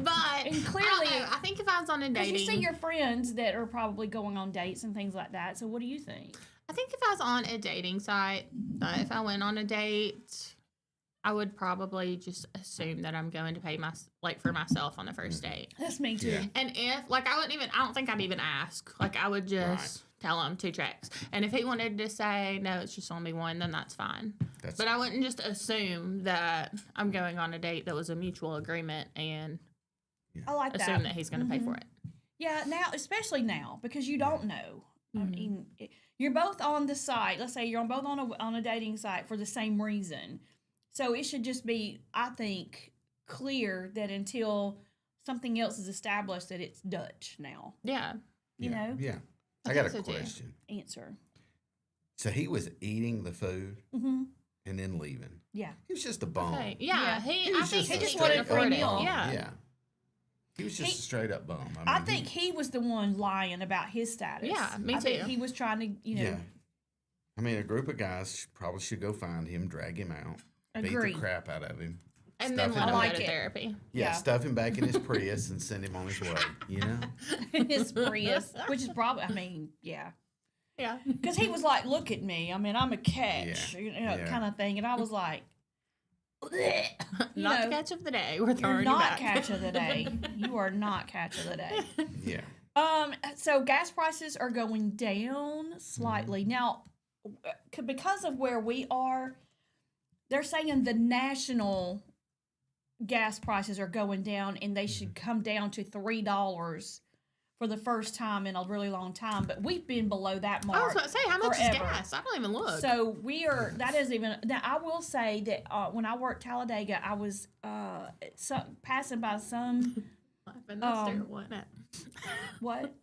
and clearly, I think if I was on a because dating, you see your friends that are probably going on dates and things like that. So what do you think? I think if I was on a dating site, if I went on a date, I would probably just assume that I'm going to pay for myself on the first date. That's me too. Yeah. And if I don't think I'd even ask. Like I would just tell him 2 checks. And if he wanted to say no, it's just only one, then that's fine. But I wouldn't just assume that I'm going on a date that was a mutual agreement and I like that. assume that he's going to pay for it. Yeah, now, especially now, because you don't know. I mean, you're both on the site. Let's say you're both on a dating site for the same reason. So it should just be, I think, clear that until something else is established that it's Dutch now. Yeah. You know? Yeah. I I got a think so, too. question. Answer. So he was eating the food Mm-hmm. and then leaving. Yeah. He was just a bum. Okay. Yeah. Yeah. I think he he just couldn't wanted a free afford it. meal. Yeah. Yeah. He was just He- a straight up bum. I think he was the one lying about his status. Yeah, me I think too. he was trying to, Yeah. I mean, a group of guys probably should go find him, drag him out, Agree. beat the crap out of him. And stuff then let him him like go to it. therapy. Yeah, Yeah. stuff him back in his Prius and send him on his way, you know? his Prius, which is probably, I mean, yeah. Yeah. Because he was like, look at me. I mean, I'm a catch, Yeah. you know, Yeah. kind of thing. And I was like, bleh. You Not know, the catch of the day. We're you're throwing you not back. catch of the day. You are not catch of the day. Yeah. So gas prices are going down slightly. Now, because of where we are, they're saying the national gas prices are going down and they should come down to $3 for the first time in a really long time. But we've been below that mark. I was about to say, how much forever. is gas? I don't even look. So we are. That is even. Now I will say that when I worked Talladega, I was passing by some laughing. That's terrible, isn't it? What?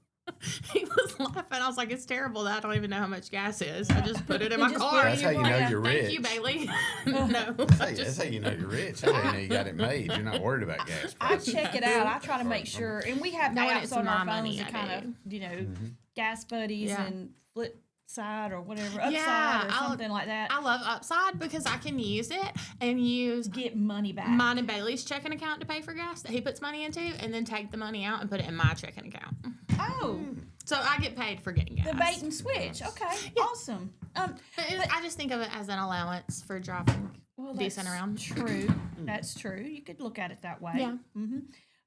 He was laughing. I was like, it's terrible that I don't even know how much gas is. I just put it in my Just car. put it That's how you know you're rich. Thank you, Bailey. No. That's how you know you're rich. That's how you know you got it made. You're not worried about gas I prices. check it out. I try to make sure, and we have No, when apps it's on our my phones money, to I kind do. of, gas buddies Yeah. and flip side or whatever, upside Yeah, or something like that. I love Upside because I can use it and use Get money back. mine and Bailey's checking account to pay for gas that he puts money into, and then take the money out and put it in my checking account. Oh, So I get paid for getting gas. the bait and switch. Okay, awesome. But I just think of it as an allowance for driving decent that's around. True. That's true. You could look at it that way. Yeah.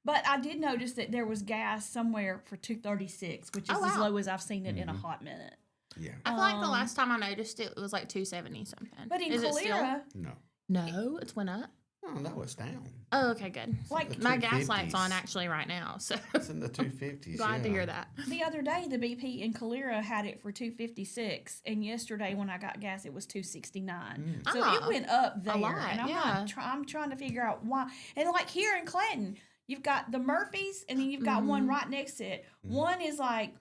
But I did notice that there was gas somewhere for $2.36, which is Oh, as wow. low as I've seen it in a hot minute. Yeah. I feel like the last time I noticed it was like 270 something. But in Is it still? Calera, No. No, it's went up. Oh, no, it's down. Oh, okay, good. like My gas light's 250s. on actually right now, so It's in the 250s. glad to hear that. the other day, the BP in Calera had it for $2.56, and yesterday when I got gas, it was $2.69. So Ah, it went up there, lot, and I'm yeah. I'm trying to figure out why. And like here in Clanton, you've got the Murphys, and then you've got one right next to it. One is like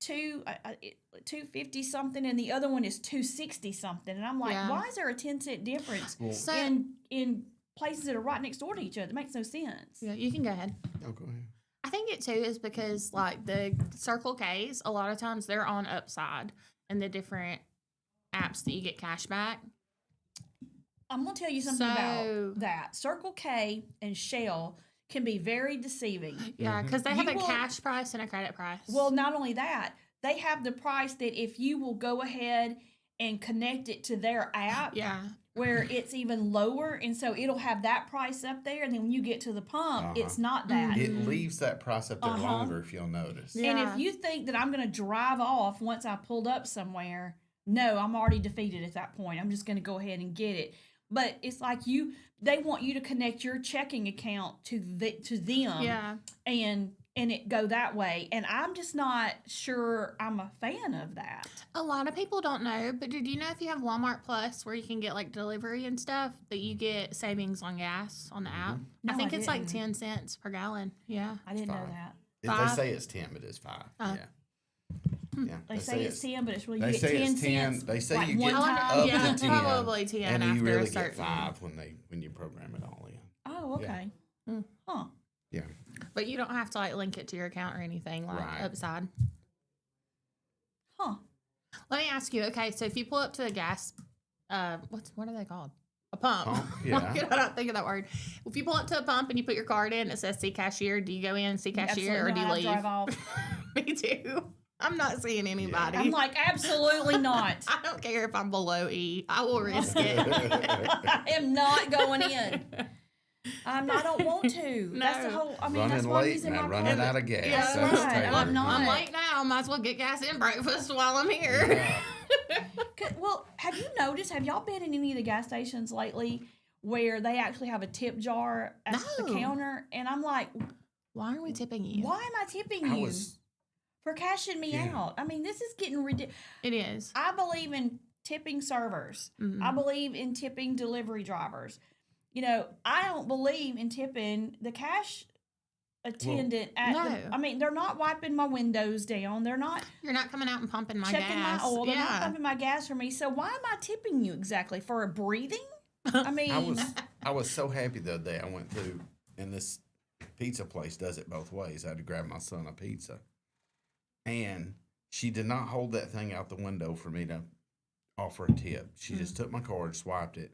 250 something, and the other one is 260 something. And I'm like, Yeah. why is there a 10-cent difference So- in places that are right next door to each other? It makes no sense. Yeah, you can go ahead. Oh, go ahead. I think it too is because like the Circle K's, a lot of times they're on Upside and the different apps that you get cash back. I'm gonna tell you something So- about that. Circle K and Shell can be very deceiving. Yeah, because they have You a will- cash price and a credit price. Well, not only that, they have the price that if you will go ahead and connect it to their app, yeah, where it's even lower, and so it'll have that price up there, and then when you get to the pump, it's not that. It leaves that price up there longer, if you'll notice. Yeah. And if you think that I'm going to drive off once I pulled up somewhere, no, I'm already defeated at that point. I'm just going to go ahead and get it. But it's like they want you to connect your checking account to them, yeah. and it go that way. And I'm just not sure I'm a fan of that. A lot of people don't know, but did you know if you have Walmart Plus where you can get like delivery and stuff, that you get savings on gas on the app? No, I think I it's like didn't. 10 cents per gallon. Yeah. I didn't know Fine. that. They 5? say it's 10, but it's 5. Yeah. Yeah. They say it's 10, but it's really They you get say 10 it's 10. cents. They say like you one get time. up Yeah, to 10. probably 10 and after you a really get certain- 5 when you program it all in. Oh, okay. Huh. Yeah. But you don't have to like link it to your account or anything like Right. Upside. Huh. Let me ask you, okay, so if you pull up to a gas, what are they called? A pump. Pump, yeah. I don't think of that word. If you pull up to a pump and you put your card in, it says see cashier. Do you go in and see cashier, or do you Absolutely leave? not. I drive off. Me too. I'm not seeing anybody. I'm like, absolutely not. I don't care if I'm below E. I will risk it. I am not going in. I don't want to. That's the No. whole. I mean, that's Running why I'm late using and my running card. out of gas. Yeah, That's right. terrible. I'm not. I'm late now. Might as well get gas and breakfast while I'm here. Yeah. Well, have you noticed? Have y'all been in any of the gas stations lately where they actually have a tip jar at the No. counter? And I'm like, Why are we tipping you? why am I tipping I you was for cashing me Yeah. out? I mean, this is getting ridiculous. It is. I believe in tipping servers. Mhm. I believe in tipping delivery drivers. You know, I don't believe in tipping the cash attendant at no. I mean, they're not wiping my windows down. They're not You're not coming out and pumping my checking gas. my oil. They're not Yeah. pumping my gas for me. So why am I tipping you exactly? For a breathing? I mean, I was so happy the other day. I went through, and this pizza place does it both ways. I had to grab my son a pizza, and she did not hold that thing out the window for me to offer a tip. She just took my card, swiped it.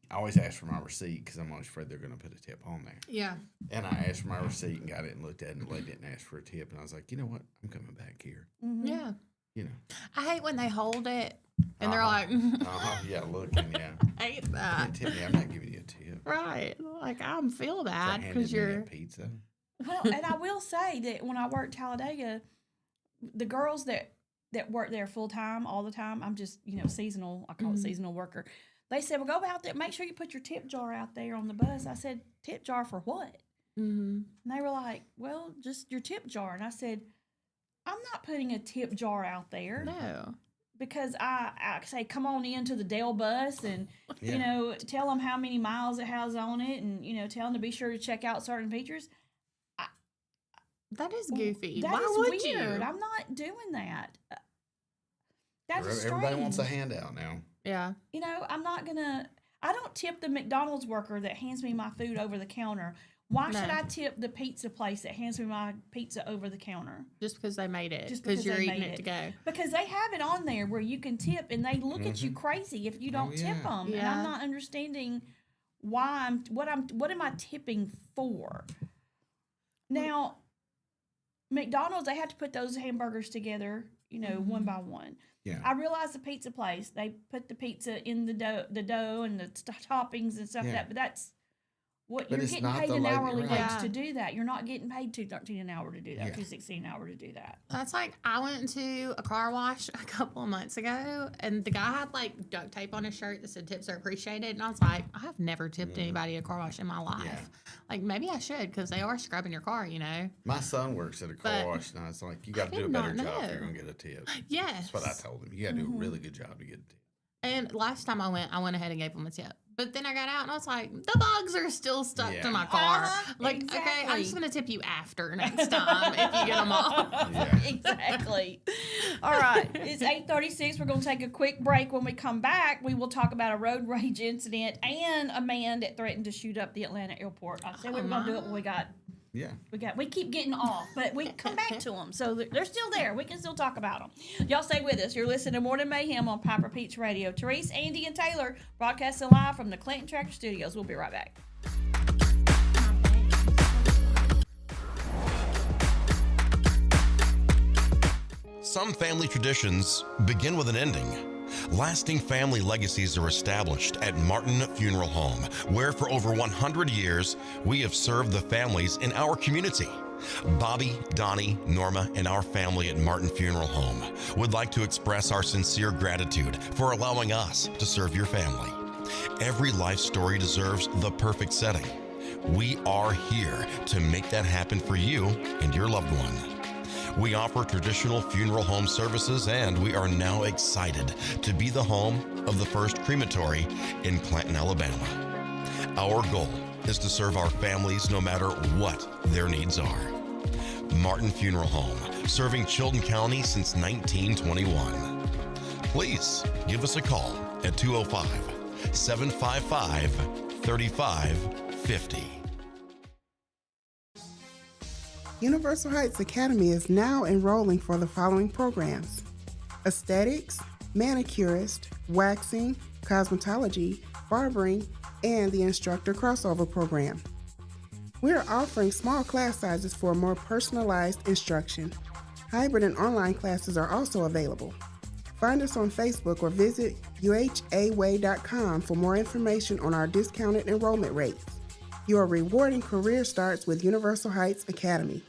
I always ask for my receipt because I'm always afraid they're going to put a tip on there. Yeah. And I asked for my receipt and got it and looked at it, and the lady didn't ask for a tip. And I was like, you know what? I'm coming back here. Yeah. You know. I hate when they hold it and they're Uh-huh. like, Yeah, looking, yeah. I hate that. You tip me, I'm not giving you a tip. Right. Like, I feel It's like bad handing because me a you're. pizza. well, and I will say that when I worked Talladega, the girls that work there full time all the time, I'm just seasonal. I call it seasonal worker. They said, "Well, go out there. Make sure you put your tip jar out there on the bus." I said, "Tip jar for what?" Mm-hmm. And they were like, "Well, just your tip jar." And I said, "I'm not putting a tip jar out there No. because I say, come on into the Dell bus and Yeah. tell them how many miles it has on it, and tell them to be sure to check out certain features." That is goofy. That Why is would weird. you? I'm not doing that. That's strange. Everybody wants a handout now. Yeah. You know, I don't tip the McDonald's worker that hands me my food over the counter. Why should No. I tip the pizza place that hands me my pizza over the counter? Just because they made it. Just Because you're they eating made it to go. Because they have it on there where you can tip, and they look at you crazy if you don't tip them. And Yeah. I'm not understanding what am I tipping for? Now, McDonald's, they have to put those hamburgers together, you know, one by one. Yeah. I realize the pizza place, they put the pizza in the dough and the toppings and stuff Yeah. but that's what But you're it's getting not paid the an lady- hourly right. wage Yeah. to do that. You're not getting paid $2.13 an hour to do that, Yeah. $2.16 an hour to do that. That's like I went to a car wash a couple of months ago, and the guy had like duct tape on his shirt that said "tips are appreciated," and I was like, I have never tipped anybody at a car wash in my life. Yeah. Like maybe I should because they are scrubbing your car, you know. My son works at a car But wash, and it's like, you got to do a did better not job if know. you're going to get a tip. Yes. That's what I told him. You got to do a really good job to get a tip. And last time I went ahead and gave him a tip. But then I got out and I was like, the bugs are still stuck Yeah. to my car. Like, okay, I'm exactly. just going to tip you after next time if you get them off. Yeah. Exactly. All right. It's 8:36. We're going to take a quick break. When we come back, we will talk about a road rage incident and a man that threatened to shoot up the Atlanta airport. I said we were going to do it, but Yeah. we keep getting off, but we come back to them. So they're still there. We can still talk about them. Y'all stay with us. You're listening to Morning Mayhem on Piper Peach Radio. Therese, Andy, and Taylor broadcasting live from the Clinton Tractor Studios. We'll be right back. Some family traditions begin with an ending. Lasting family legacies are established at Martin Funeral Home, where for over 100 years, we have served the families in our community. Bobby, Donnie, Norma, and our family at Martin Funeral Home would like to express our sincere gratitude for allowing us to serve your family. Every life story deserves the perfect setting. We are here to make that happen for you and your loved one. We offer traditional funeral home services, and we are now excited to be the home of the first crematory in Clanton, Alabama. Our goal is to serve our families no matter what their needs are. Martin Funeral Home, serving Chilton County since 1921. Please give us a call at 205-755-3550. Universal Heights Academy is now enrolling for the following programs: aesthetics, manicurist, waxing, cosmetology, barbering, and the instructor crossover program. We are offering small class sizes for more personalized instruction. Hybrid and online classes are also available. Find us on Facebook or visit uhaway.com for more information on our discounted enrollment rates. Your rewarding career starts with Universal Heights Academy.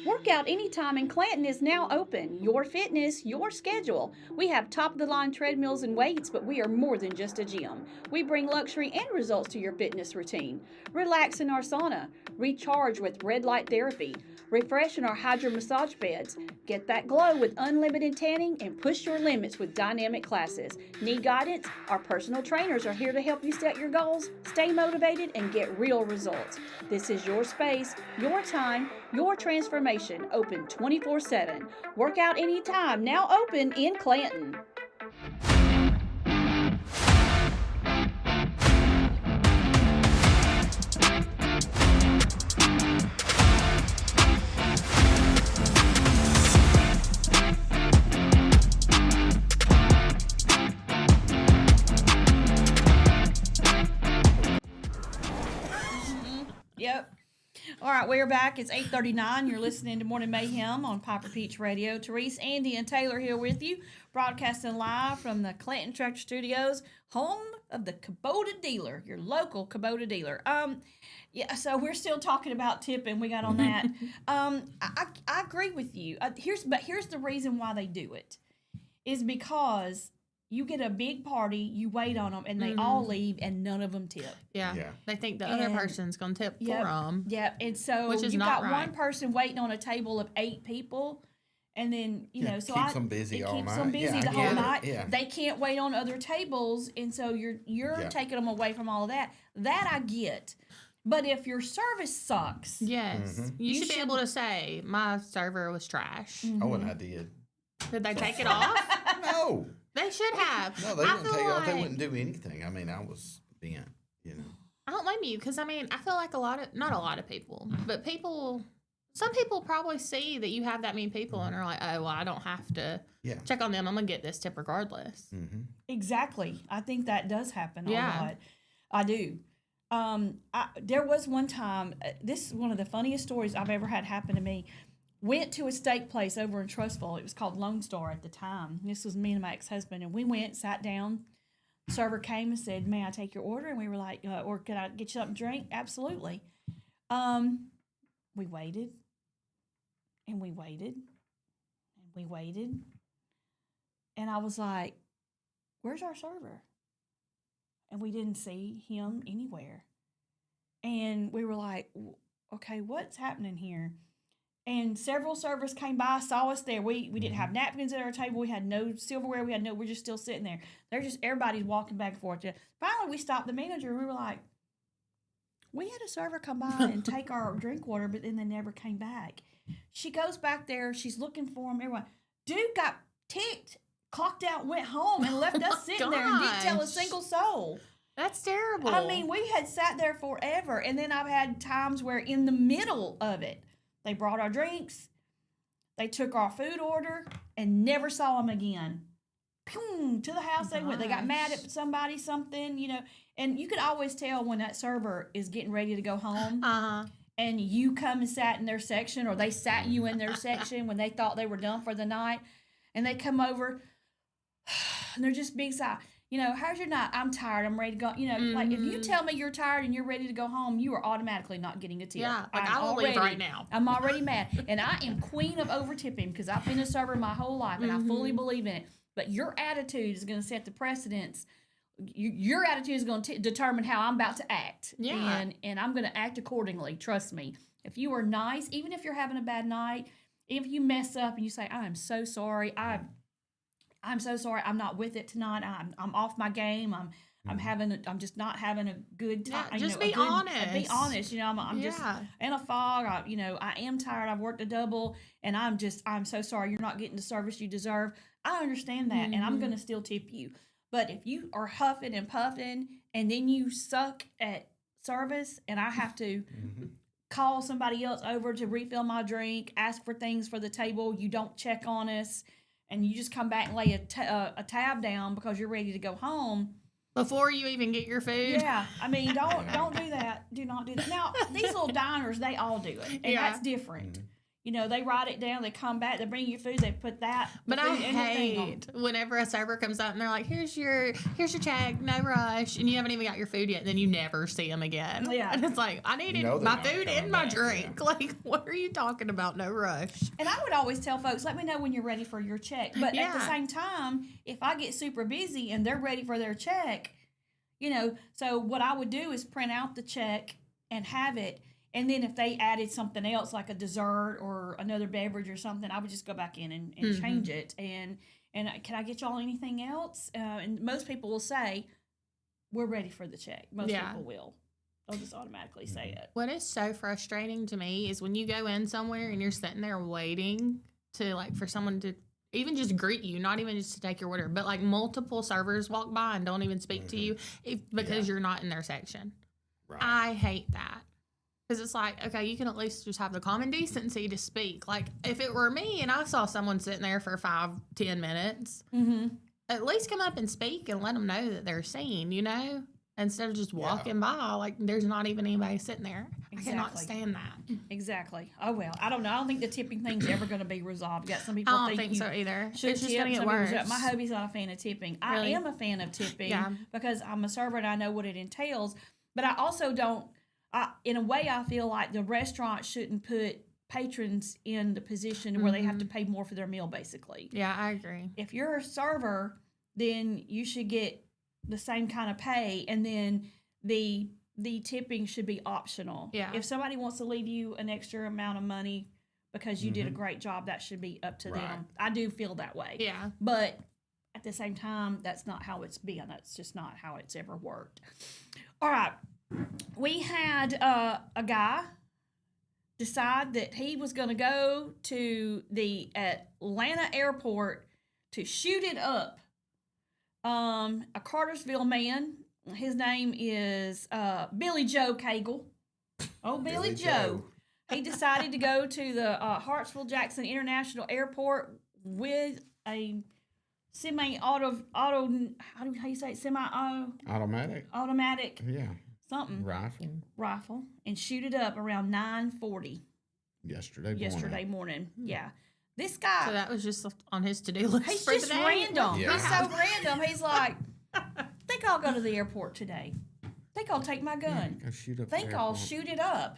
Workout Anytime in Clanton is now open. Your fitness, your schedule. We have top-of-the-line treadmills and weights, but we are more than just a gym. We bring luxury and results to your fitness routine. Relax in our sauna. Recharge with red light therapy. Refresh in our hydro massage beds. Get that glow with unlimited tanning and push your limits with dynamic classes. Need guidance? Our personal trainers are here to help you set your goals, stay motivated, and get real results. This is your space, your time, your transformation. Open 24/7. Workout Anytime, now open in Clanton. Yep. All right, we're back. It's 8:39. You're listening to Morning Mayhem on Piper Peach Radio. Therese, Andy, and Taylor here with you, broadcasting live from the Clanton Tractor Studios, home of the Kubota dealer, your local Kubota dealer. Yeah, so we're still talking about tipping. We got on that. I agree with you. Here's the reason why they do it, is because you get a big party, you wait on them, and they all leave, and none of them tip. Yeah. Yeah. They think the other person's going to tip for them. Yep. And so Which is you've not got right. one person waiting on a table of 8 people, And then, so keeps them busy it all keeps night. them busy Yeah, the I whole get it. night. Yeah. They can't wait on other tables, and so you're taking them away from all of that. That I get. But if your service sucks, Yes. You should be able to say, my server was trash. Oh, and I did. Did they take it off? No. They should have. No, they I wouldn't feel take it off. They like- wouldn't do anything. I mean, I was bent, I don't blame you because I feel like not a lot of people, but some people probably see that you have that many people and are like, oh, well, I don't have to check on them. I'm going to get this tip regardless. Mm-hmm. Exactly. I think that does happen a Yeah. lot. I do. There was one time, this is one of the funniest stories I've ever had happen to me. Went to a steak place over in Trustful. It was called Lone Star at the time. This was me and my ex-husband, and we went, sat down. Server came and said, "May I take your order?" And we were like, "Or could I get you something to drink?" Absolutely. We waited, and we waited, and we waited, and I was like, "Where's our server?" And we didn't see him anywhere. And we were like, "Okay, what's happening here?" And several servers came by, saw us there. We didn't have napkins at our table. We had no silverware. We're just still sitting there. Everybody's walking back and forth. Finally, we stopped the manager. We were like, we had a server come by and take our drink water, but then they never came back. She goes back there. She's looking for him. Everyone, dude got ticked, clocked out, went home, and left us sitting there and didn't tell a single soul. That's terrible. I mean, we had sat there forever. And then I've had times where in the middle of it, they brought our drinks, they took our food order, and never saw them again. Pew, to the house they went. They got mad at somebody, something, and you could always tell when that server is getting ready to go home. And you come and sat in their section, or they sat you in their section when they thought they were done for the night, and they come over, and they're just big sigh. How's your night? I'm tired. I'm ready to go. Like if you tell me you're tired and you're ready to go home, you are automatically not getting a tip. Yeah, like I will leave right now. I'm already mad. And I am queen of over tipping because I've been a server my whole life and I fully believe in it. But your attitude is going to set the precedence. Your attitude is going to determine how I'm about to act. Yeah. And I'm going to act accordingly. Trust me. If you are nice, even if you're having a bad night, if you mess up and you say, I'm so sorry, I'm so sorry. I'm not with it tonight. I'm off my game. I'm just not having a good time. Yeah, just be honest. Be honest. I'm just in a fog. I am tired. I've worked a double, and I'm so sorry. You're not getting the service you deserve. I understand that, and I'm going to still tip you. But if you are huffing and puffing, and then you suck at service, and I have to call somebody else over to refill my drink, ask for things for the table, you don't check on us, and you just come back and lay a tab down because you're ready to go home. Before you even get your food. Yeah, don't do that. Do not do that. Now, these little diners, they all do it, and that's different. They write it down, they come back, they bring you food, they put that. But I hate whenever a server comes up and they're like, here's your check, no rush, and you haven't even got your food yet, and then you never see them again. Yeah. And it's like, I needed my food and my drink. Yeah. Like, what are you talking about? No rush. And I would always tell folks, let me know when you're ready for your check. But at the same time, if I get super busy and they're ready for their check, so what I would do is print out the check and have it. And then if they added something else, like a dessert or another beverage or something, I would just go back in and change it. And can I get y'all anything else? And most people will say, we're ready for the check. Most people will. They'll just automatically say it. What is so frustrating to me is when you go in somewhere and you're sitting there waiting for someone to even just greet you, not even just to take your order, but like multiple servers walk by and don't even speak to you because you're not in their section. Right. I hate that. Because it's like, okay, you can at least just have the common decency to speak. Like, if it were me and I saw someone sitting there for 5-10 minutes, at least come up and speak and let them know that they're seen, Instead of just walking by, like, there's not even anybody sitting there. Exactly. I cannot stand that. Exactly. Oh, well, I don't know. I don't think the tipping thing's ever going to be resolved. Got some people I don't think so either. It's just going to get worse. My hubby's not a fan of tipping. Really? I am a fan of tipping because I'm a server and I know what it entails. But I also don't. In a way, I feel like the restaurant shouldn't put patrons in the position where they have to pay more for their meal, basically. Yeah, I agree. If you're a server, then you should get the same kind of pay, and then the tipping should be optional. Yeah. If somebody wants to leave you an extra amount of money because you did a great job. That should be up to Right. them. I do feel that way. Yeah. But at the same time, that's not how it's been. That's just not how it's ever worked. All right. We had a guy decide that he was going to go to the Atlanta airport to shoot it up. A Cartersville man. His name is Billy Joe Cagle. Oh, Billy Joe. He decided to go to the Hartsville-Jackson International Airport with a semi-auto, how do you say it? Automatic Yeah. something Rifle. and shoot it up around 9:40 Yesterday morning. Yeah. This guy, So that was just on his to-do list he's for just the day. random. Yeah. He's so random. He's like, think I'll go to the airport today. Think I'll take my gun. Go shoot up the Think I'll airport. shoot it up.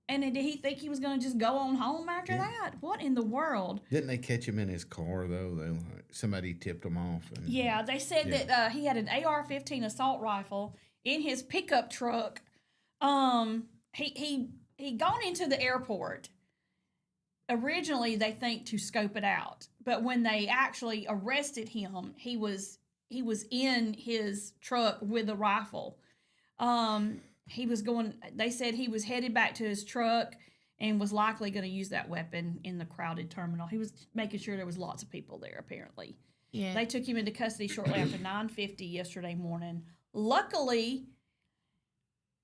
And then did he think he was going to just go on home after that? What in the world? Didn't they catch him in his car though? Somebody tipped him off. And, Yeah, they said that he had an AR-15 assault rifle in his pickup truck. He gone into the airport. Originally, they think to scope it out, but when they actually arrested him, he was in his truck with a rifle. He was going. They said he was headed back to his truck and was likely going to use that weapon in the crowded terminal. He was making sure there was lots of people there. Apparently, Yeah. they took him into custody shortly after 9:50 yesterday morning. Luckily,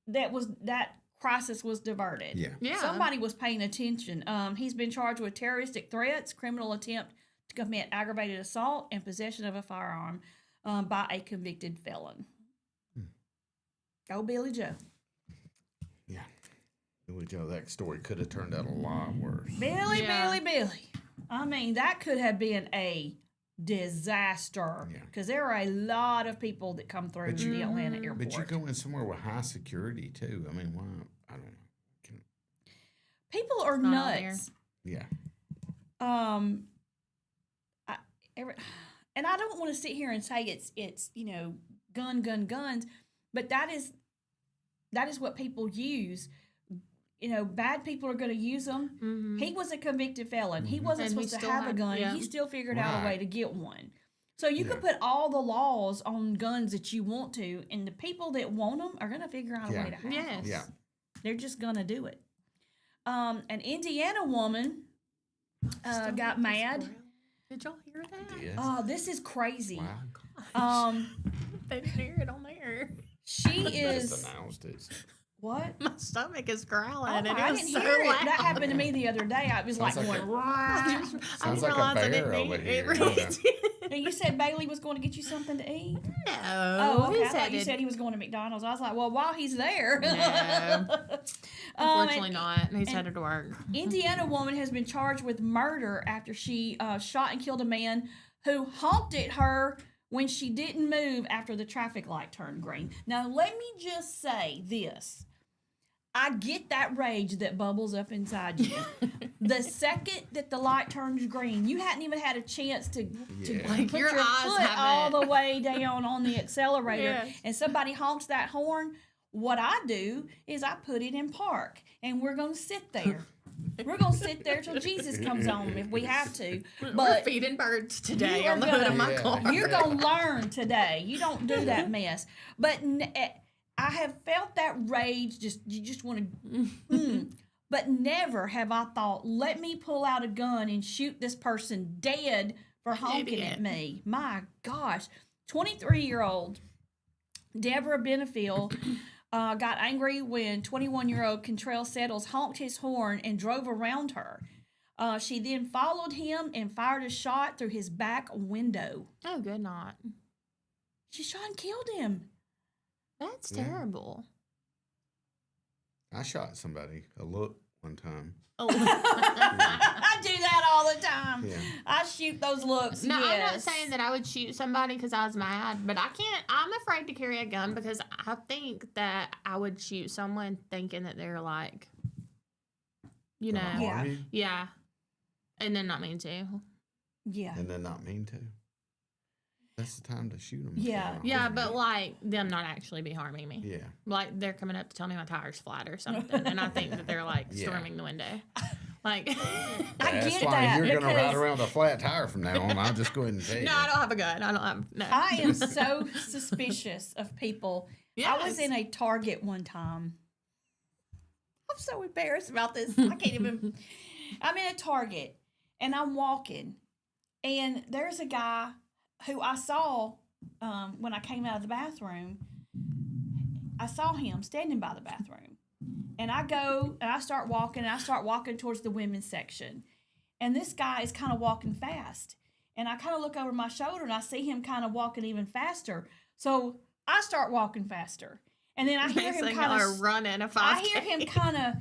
that crisis was diverted. Yeah. Yeah. Somebody was paying attention. He's been charged with terroristic threats, criminal attempt to commit aggravated assault, and possession of a firearm by a convicted felon. Go Billy Joe. Yeah. Billy Joe, that story could have turned out a lot worse. Billy. I mean, that could have been a disaster Yeah. because there are a lot of people that come through the Atlanta airport. But you're going somewhere with high security too. I mean, why? I don't know. People are not out nuts. Yeah. And I don't want to sit here and say it's guns, but that is what people use. Bad people are going to use them. Mm-hmm. He was a convicted felon. He wasn't And he supposed to still have a had- gun. yeah. He still figured out a way Right. to get one. So you can put all the laws on guns that you want to, and the people that want them are going to figure out a way to have them. Yes. Yeah. They're just going to do it. An Indiana woman got mad. Did y'all hear that? Yes. Oh, this is crazy. Wow. They didn't hear it on there. She Just is announced it. what? My stomach is growling. Oh, and it I was didn't so hear it. loud. That happened to me the other day. I was like Sounds like going, a- "Rah." I Sounds didn't like a realize I bear didn't over eat. here. It really Yeah. did. And you said Bailey was going to get you something to eat? No. Oh, okay. he I thought you it- said he was going to McDonald's. I was like, well, while he's there. No. Unfortunately and not. He's headed to work. Indiana woman has been charged with murder after she shot and killed a man who honked at her when she didn't move after the traffic light turned green. Now, let me just say this. I get that rage that bubbles up inside you. The second that the light turns green, you hadn't even had a chance to Yeah. Like put your your eyes foot haven't. all the way down on the accelerator, Yes. and somebody honks that horn. What I do is I put it in park, and we're gonna sit there. We're gonna sit there till Jesus comes home if we have to. We're But feeding birds today you are on the hood of gonna- my Yeah. car. you're gonna learn today. You don't do that mess. But I have felt that rage. You just want to. But never have I thought, let me pull out a gun and shoot this person dead for honking Idiot. at me. My gosh, 23-year-old Deborah Benefiel got angry when 21-year-old Contrell Settles honked his horn and drove around her. She then followed him and fired a shot through his back window. Oh, good not. She shot and killed him. That's Yeah. terrible. I shot somebody a look one time. Oh. I do that all the time. Yeah. I shoot those looks. No, I'm not yes. saying that I would shoot somebody because I was mad, but I can't. I'm afraid to carry a gun because I think that I would shoot someone thinking that they're like, you know, Gonna Yeah. harm you yeah, and then not mean to. Yeah. and then not mean to. That's the time to shoot them. Yeah. Yeah, but like them not actually be harming me. Yeah. Like they're coming up to tell me my tire's flat or something, and I think that they're like Yeah. storming the window. Like, I That's get why that you're going to ride because around with a flat tire from now on. I'll just go ahead and tell you. no, I don't have a gun. I don't have, no. I am so suspicious of people. I was Yes. in a Target one time. I'm so embarrassed about this. I can't even. I'm in a Target and I'm walking, and there's a guy who I saw when I came out of the bathroom. I saw him standing by the bathroom, and I go and I start walking towards the women's section, and this guy is kind of walking fast, and I kind of look over my shoulder and I see him kind of walking even faster. So I start walking faster, and then I hear him kind of running a 5K. I hear him kind of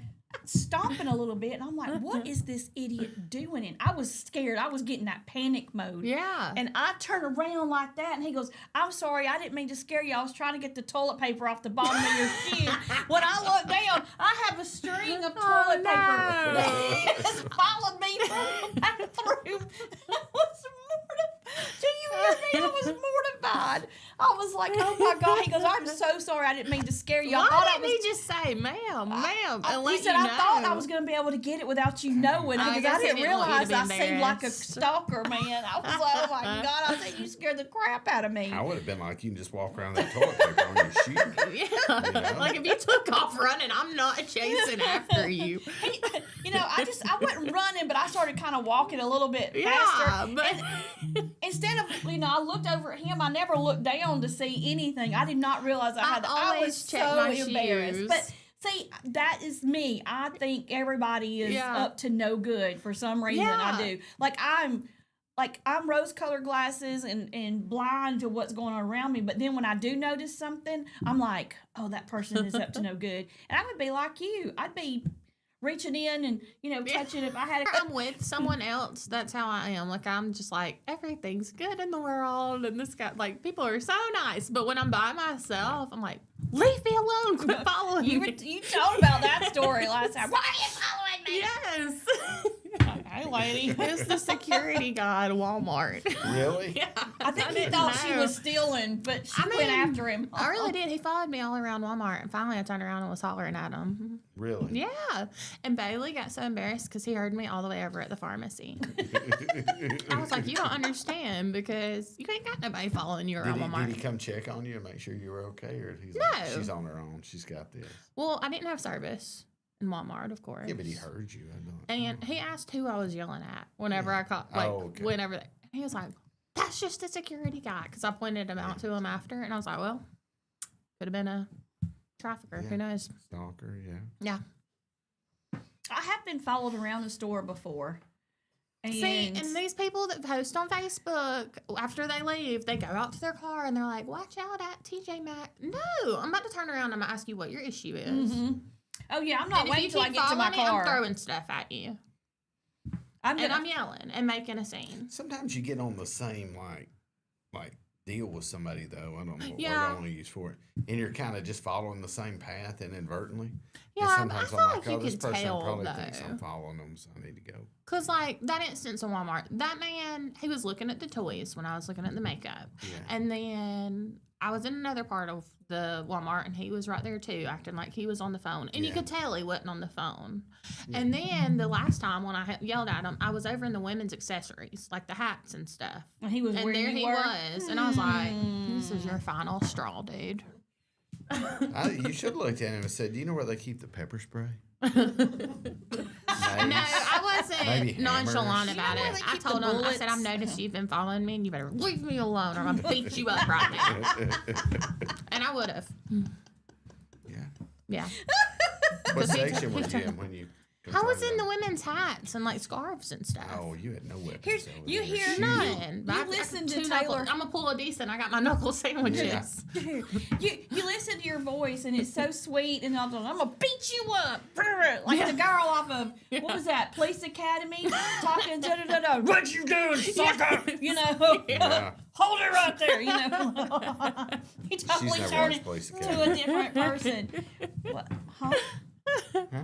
stomping a little bit, and I'm like, what is this idiot doing? And I was scared. I was getting that panic mode. Yeah. And I turn around like that, and he goes, I'm sorry, I didn't mean to scare you. I was trying to get the toilet paper off the bottom of your shoe. When I look down, I have a string of toilet paper that has followed me from the bathroom. I was mortified. Do you hear me? I was mortified. I was like, oh my God. He goes, I'm so sorry. I didn't mean to scare you. I thought Why I didn't was. he just say, ma'am, ma'am, and He let said, you I know? thought I was going to be able to get it without you knowing I because guess I he didn't didn't want you to realize be I seemed like a embarrassed. stalker, man. I was like, oh my God, I think you scared the crap out of me. I would have been like, you can just walk around that toilet paper on your shoe. Yeah. You know? Like, if you took off running, I'm not chasing after you. You know, I wasn't running, but I started kind of walking a little bit Yeah, faster. but And instead of, I looked over at him, I never looked down to see anything. I did not realize I had I always was check so my embarrassed. shoes. But see, that is me. I think everybody is Yeah. up to no good for some reason. Yeah. I do. I'm rose-colored glasses and blind to what's going on around me. But then when I do notice something, I'm like, oh, that person is up to no good. And I would be like you. I'd be reaching in and, touching if I had a... I'm with someone else, that's how I am. Like, I'm just like, everything's good in the world. And this guy, like, people are so nice. But when I'm by myself, I'm like, leave me alone. Quit following me. You told about that story last time. Why are you following me? Yes. Hey, lady. It's the security guy at Walmart. Really? Yeah. I think he didn't thought she know. was stealing, but she went mean, after him. I really did. He followed me all around Walmart, and finally I turned around and was hollering at him. Really? Yeah. And Bailey got so embarrassed because he heard me all the way over at the pharmacy. I was like, you don't understand because you ain't got nobody following you around Walmart. Did he come check on you and make sure you were okay? Or he's No. like, she's on her own. She's got this. Well, I didn't have service in Walmart, of course. Yeah, but he heard you. I don't. And he asked who I was yelling at whenever I caught, okay. whenever. And he was like, that's just the security guy. Because I pointed him out to him after. And I was like, well, could have been a trafficker. Yeah. Who knows? Stalker, yeah. Yeah. I have been followed around the store before. And See, and these people that post on Facebook, after they leave, they go out to their car and they're like, watch out at TJ Maxx. No, I'm about to turn around and I'm going to ask you what your issue is. oh yeah, I'm not And if waiting you till I keep get to my following me, car. I'm throwing stuff at you. I'm And gonna, I'm yelling and making a scene. Sometimes you get on the same like deal with somebody though. I don't know what word Yeah. I want to use for it. And you're kind of just following the same path inadvertently. Yeah, and but I sometimes feel I'm like like, you oh, this can person tell, probably thinks I'm though. following them, so I need to go. Because, like, that instance in Walmart, that man, he was looking at the toys when I was looking at the makeup. Yeah. And then I was in another part of the Walmart, and he was right there, too, acting like he was on the phone. And you Yeah. could tell he wasn't on the phone. And then the last time when I yelled at him, I was over in the women's accessories, like the hats and stuff. and he was And where there you he were. was. And I was like, this is your final straw, dude. You should have looked at him and said, do you know where they keep the pepper spray? No, I Maybe wasn't nonchalant hammers. about You know where it. they I keep the told him, I bullets? said, I've noticed you've been following me and you better leave me alone or I'm going to beat you up right now. And I would have. Yeah. Yeah. What he section took- were he you in when you I was confronted in the them? women's hats and like scarves and stuff. Oh, you had no weapons. Here's- over you there. hear Shoot. None. But You I got listen to two knuckle- Taylor. I'm going to pull a decent. I got my knuckle sandwiches. Yeah. you listen to your voice and it's so sweet and I'm gonna beat you up like the girl off of what was that Police Academy talking what you doing sucker Yeah. hold it right there he totally never turned watched it Police to Academy. a different person. What? Huh? Huh?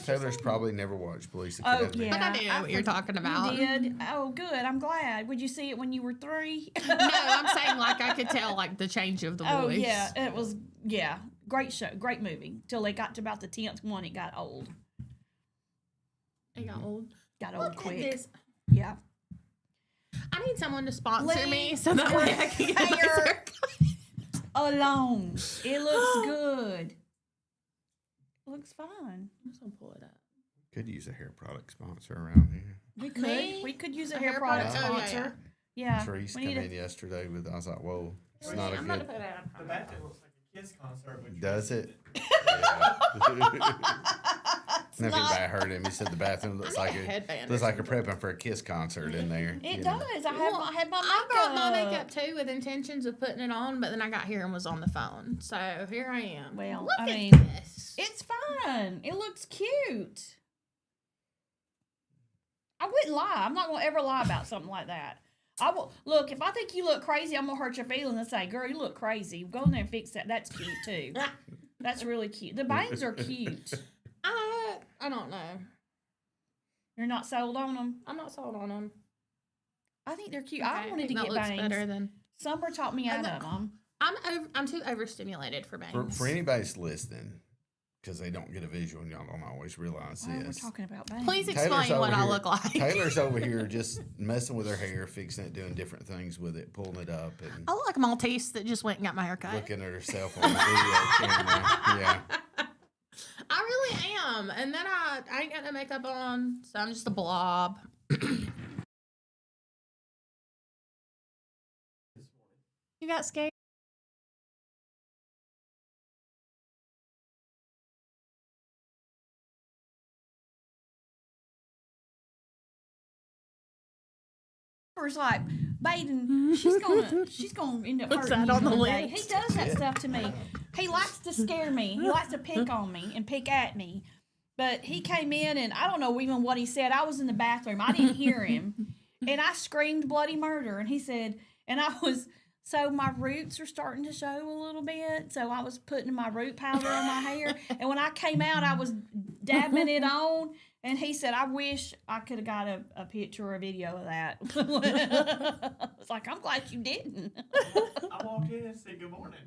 Taylor's probably never watched Police Oh Academy. yeah, But I do know what you're talking about. You did? Oh, good. I'm glad. Would you see it when you were 3? No, I'm saying like I could tell like the change of the voice. Oh yeah, it was great show, great movie. Till they got to about the 10th one, it got old. It got old. Got old Look at quick. this. Yeah. I need someone to sponsor Leave me so that way I can get my hair haircut. alone. It looks good. Looks fine. I'm just gonna pull it up. Could use a hair product sponsor around here. We could. Me? We could use a A hair hair product product? Oh, yeah, sponsor. Yeah. Trees we came need in yesterday with. I was like, whoa, it's I'm not a gonna good. put it on. The bathroom looks like a Kiss concert. Which Does it? It's Nothing not- bad heard him. He said the bathroom looks like a headband looks or like a prepping for a Kiss concert in there. It you does. know. I had my makeup. I brought my makeup too with intentions of putting it on, but then I got here and was on the phone. So here I am. Well, Look I at mean, this. it's fun. It looks cute. I wouldn't lie. I'm not gonna ever lie about something like that. I will look if I think you look crazy. I'm gonna hurt your feelings and say, "Girl, you look crazy." Go in there and fix that. That's cute too. That's really cute. The bangs are cute. I don't know. You're not sold on them. I'm not sold on them. I think they're cute. I wanted to that get looks bangs. better than. Summer taught me out of them. I'm too overstimulated for bangs. For anybody's listening, because they don't get a visual and y'all don't always realize Why we're this. talking about bangs. Please Taylor's explain what over I here- look like. Taylor's over here just messing with her hair, fixing it, doing different things with it, pulling it up, and I look like a Maltese that just went and got my hair cut. looking at herself on the video camera. Yeah. I really am. And then I ain't got no makeup on, so I'm just a blob. You got scared? Amber's like, Baden, she's gonna end up What's hurting that you on the one day. list? He does that stuff to me. He likes to scare me. He likes to pick on me and pick at me. But he came in and I don't know even what he said. I was in the bathroom. I didn't hear him. And I screamed bloody murder. And he said, so my roots are starting to show a little bit. So I was putting my root powder on my hair. And when I came out, I was dabbing it on. And he said, I wish I could have got a picture or a video of that. It's like, I'm glad you didn't. I walked in and said good morning.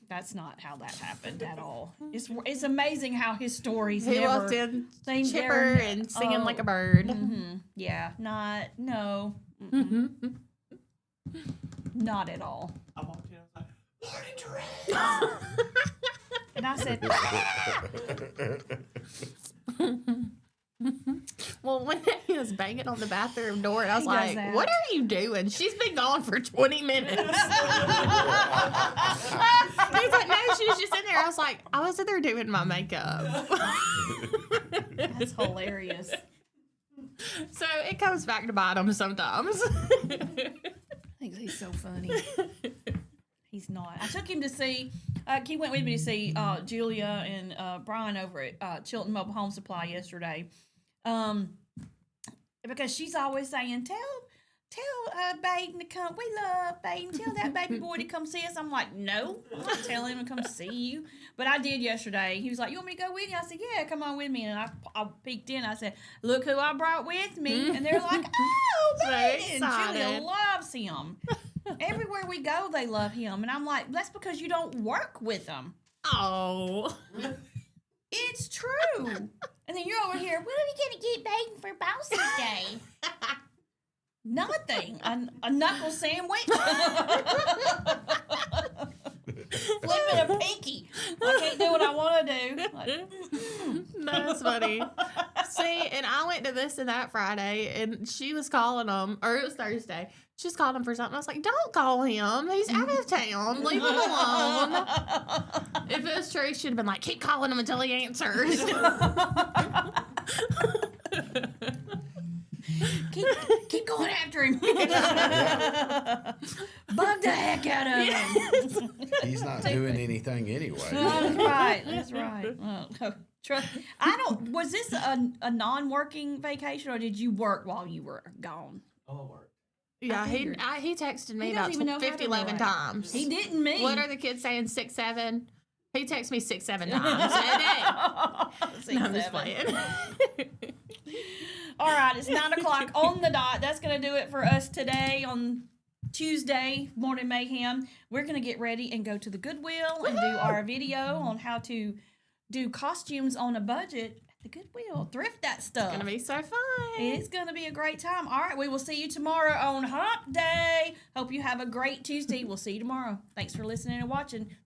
That's not how that happened at all. It's amazing how his stories He never walked in they chipper never- and singing oh, like a bird. Yeah, not at all. I walked in. I was like, morning, Teresa. And I said, Well, when he was banging on the bathroom door, and I was He does like, that. "What are you doing? She's been gone for 20 minutes." He's like, "No, she was just in there." I was like, "I was in there doing my makeup." that's hilarious. So it comes back to bite him sometimes. I think he's so funny. He's not. I took him to see. He went with me to see Julia and Brian over at Chilton Mobile Home Supply yesterday, because she's always saying, "Tell Baden to come. We love Baden. Tell that baby boy to come see us." I'm like, "No, I'm not telling him to come see you." But I did yesterday. He was like, "You want me to go with you?" I said, "Yeah, come on with me." And I peeked in. I said, "Look who I brought with me." And they're like, "Oh, So Baden." Julia excited. loves him. Everywhere we go, they love him. And I'm like, that's because you don't work with them. Oh, It's true. And then you're over here, what are we going to get Baden for Bowser's Day? Nothing. A knuckle sandwich? Flipping a pinky. I can't do what I want to do. Like, that's funny. See, and I went to this and that Friday, and she was calling him, or it was Thursday. She was calling him for something. I was like, "Don't call him. He's out of town. Leave him alone." If it was true, she'd have been like, "Keep calling him until he answers." keep going after him. Bug the heck out of him. He's not doing anything anyway. That's right. That's right. I don't. Was this a non-working vacation, or did you work while you were gone? Oh, it worked. Yeah, figured. he texted me He about doesn't even know how to 50, 11 write. times. He didn't me. What are the kids saying? 6, 7? He texts me 6, 7 times a day. No, I'm just playing. All right, it's 9 o'clock on the dot. That's going to do it for us today on Tuesday Morning Mayhem. We're going to get ready and go to the Goodwill and do our video on how to do costumes on a budget at the Goodwill. Thrift that stuff. It's gonna be so fun. It's going to be a great time. All right, we will see you tomorrow on Hump Day. Hope you have a great Tuesday. We'll see you tomorrow. Thanks for listening and watching.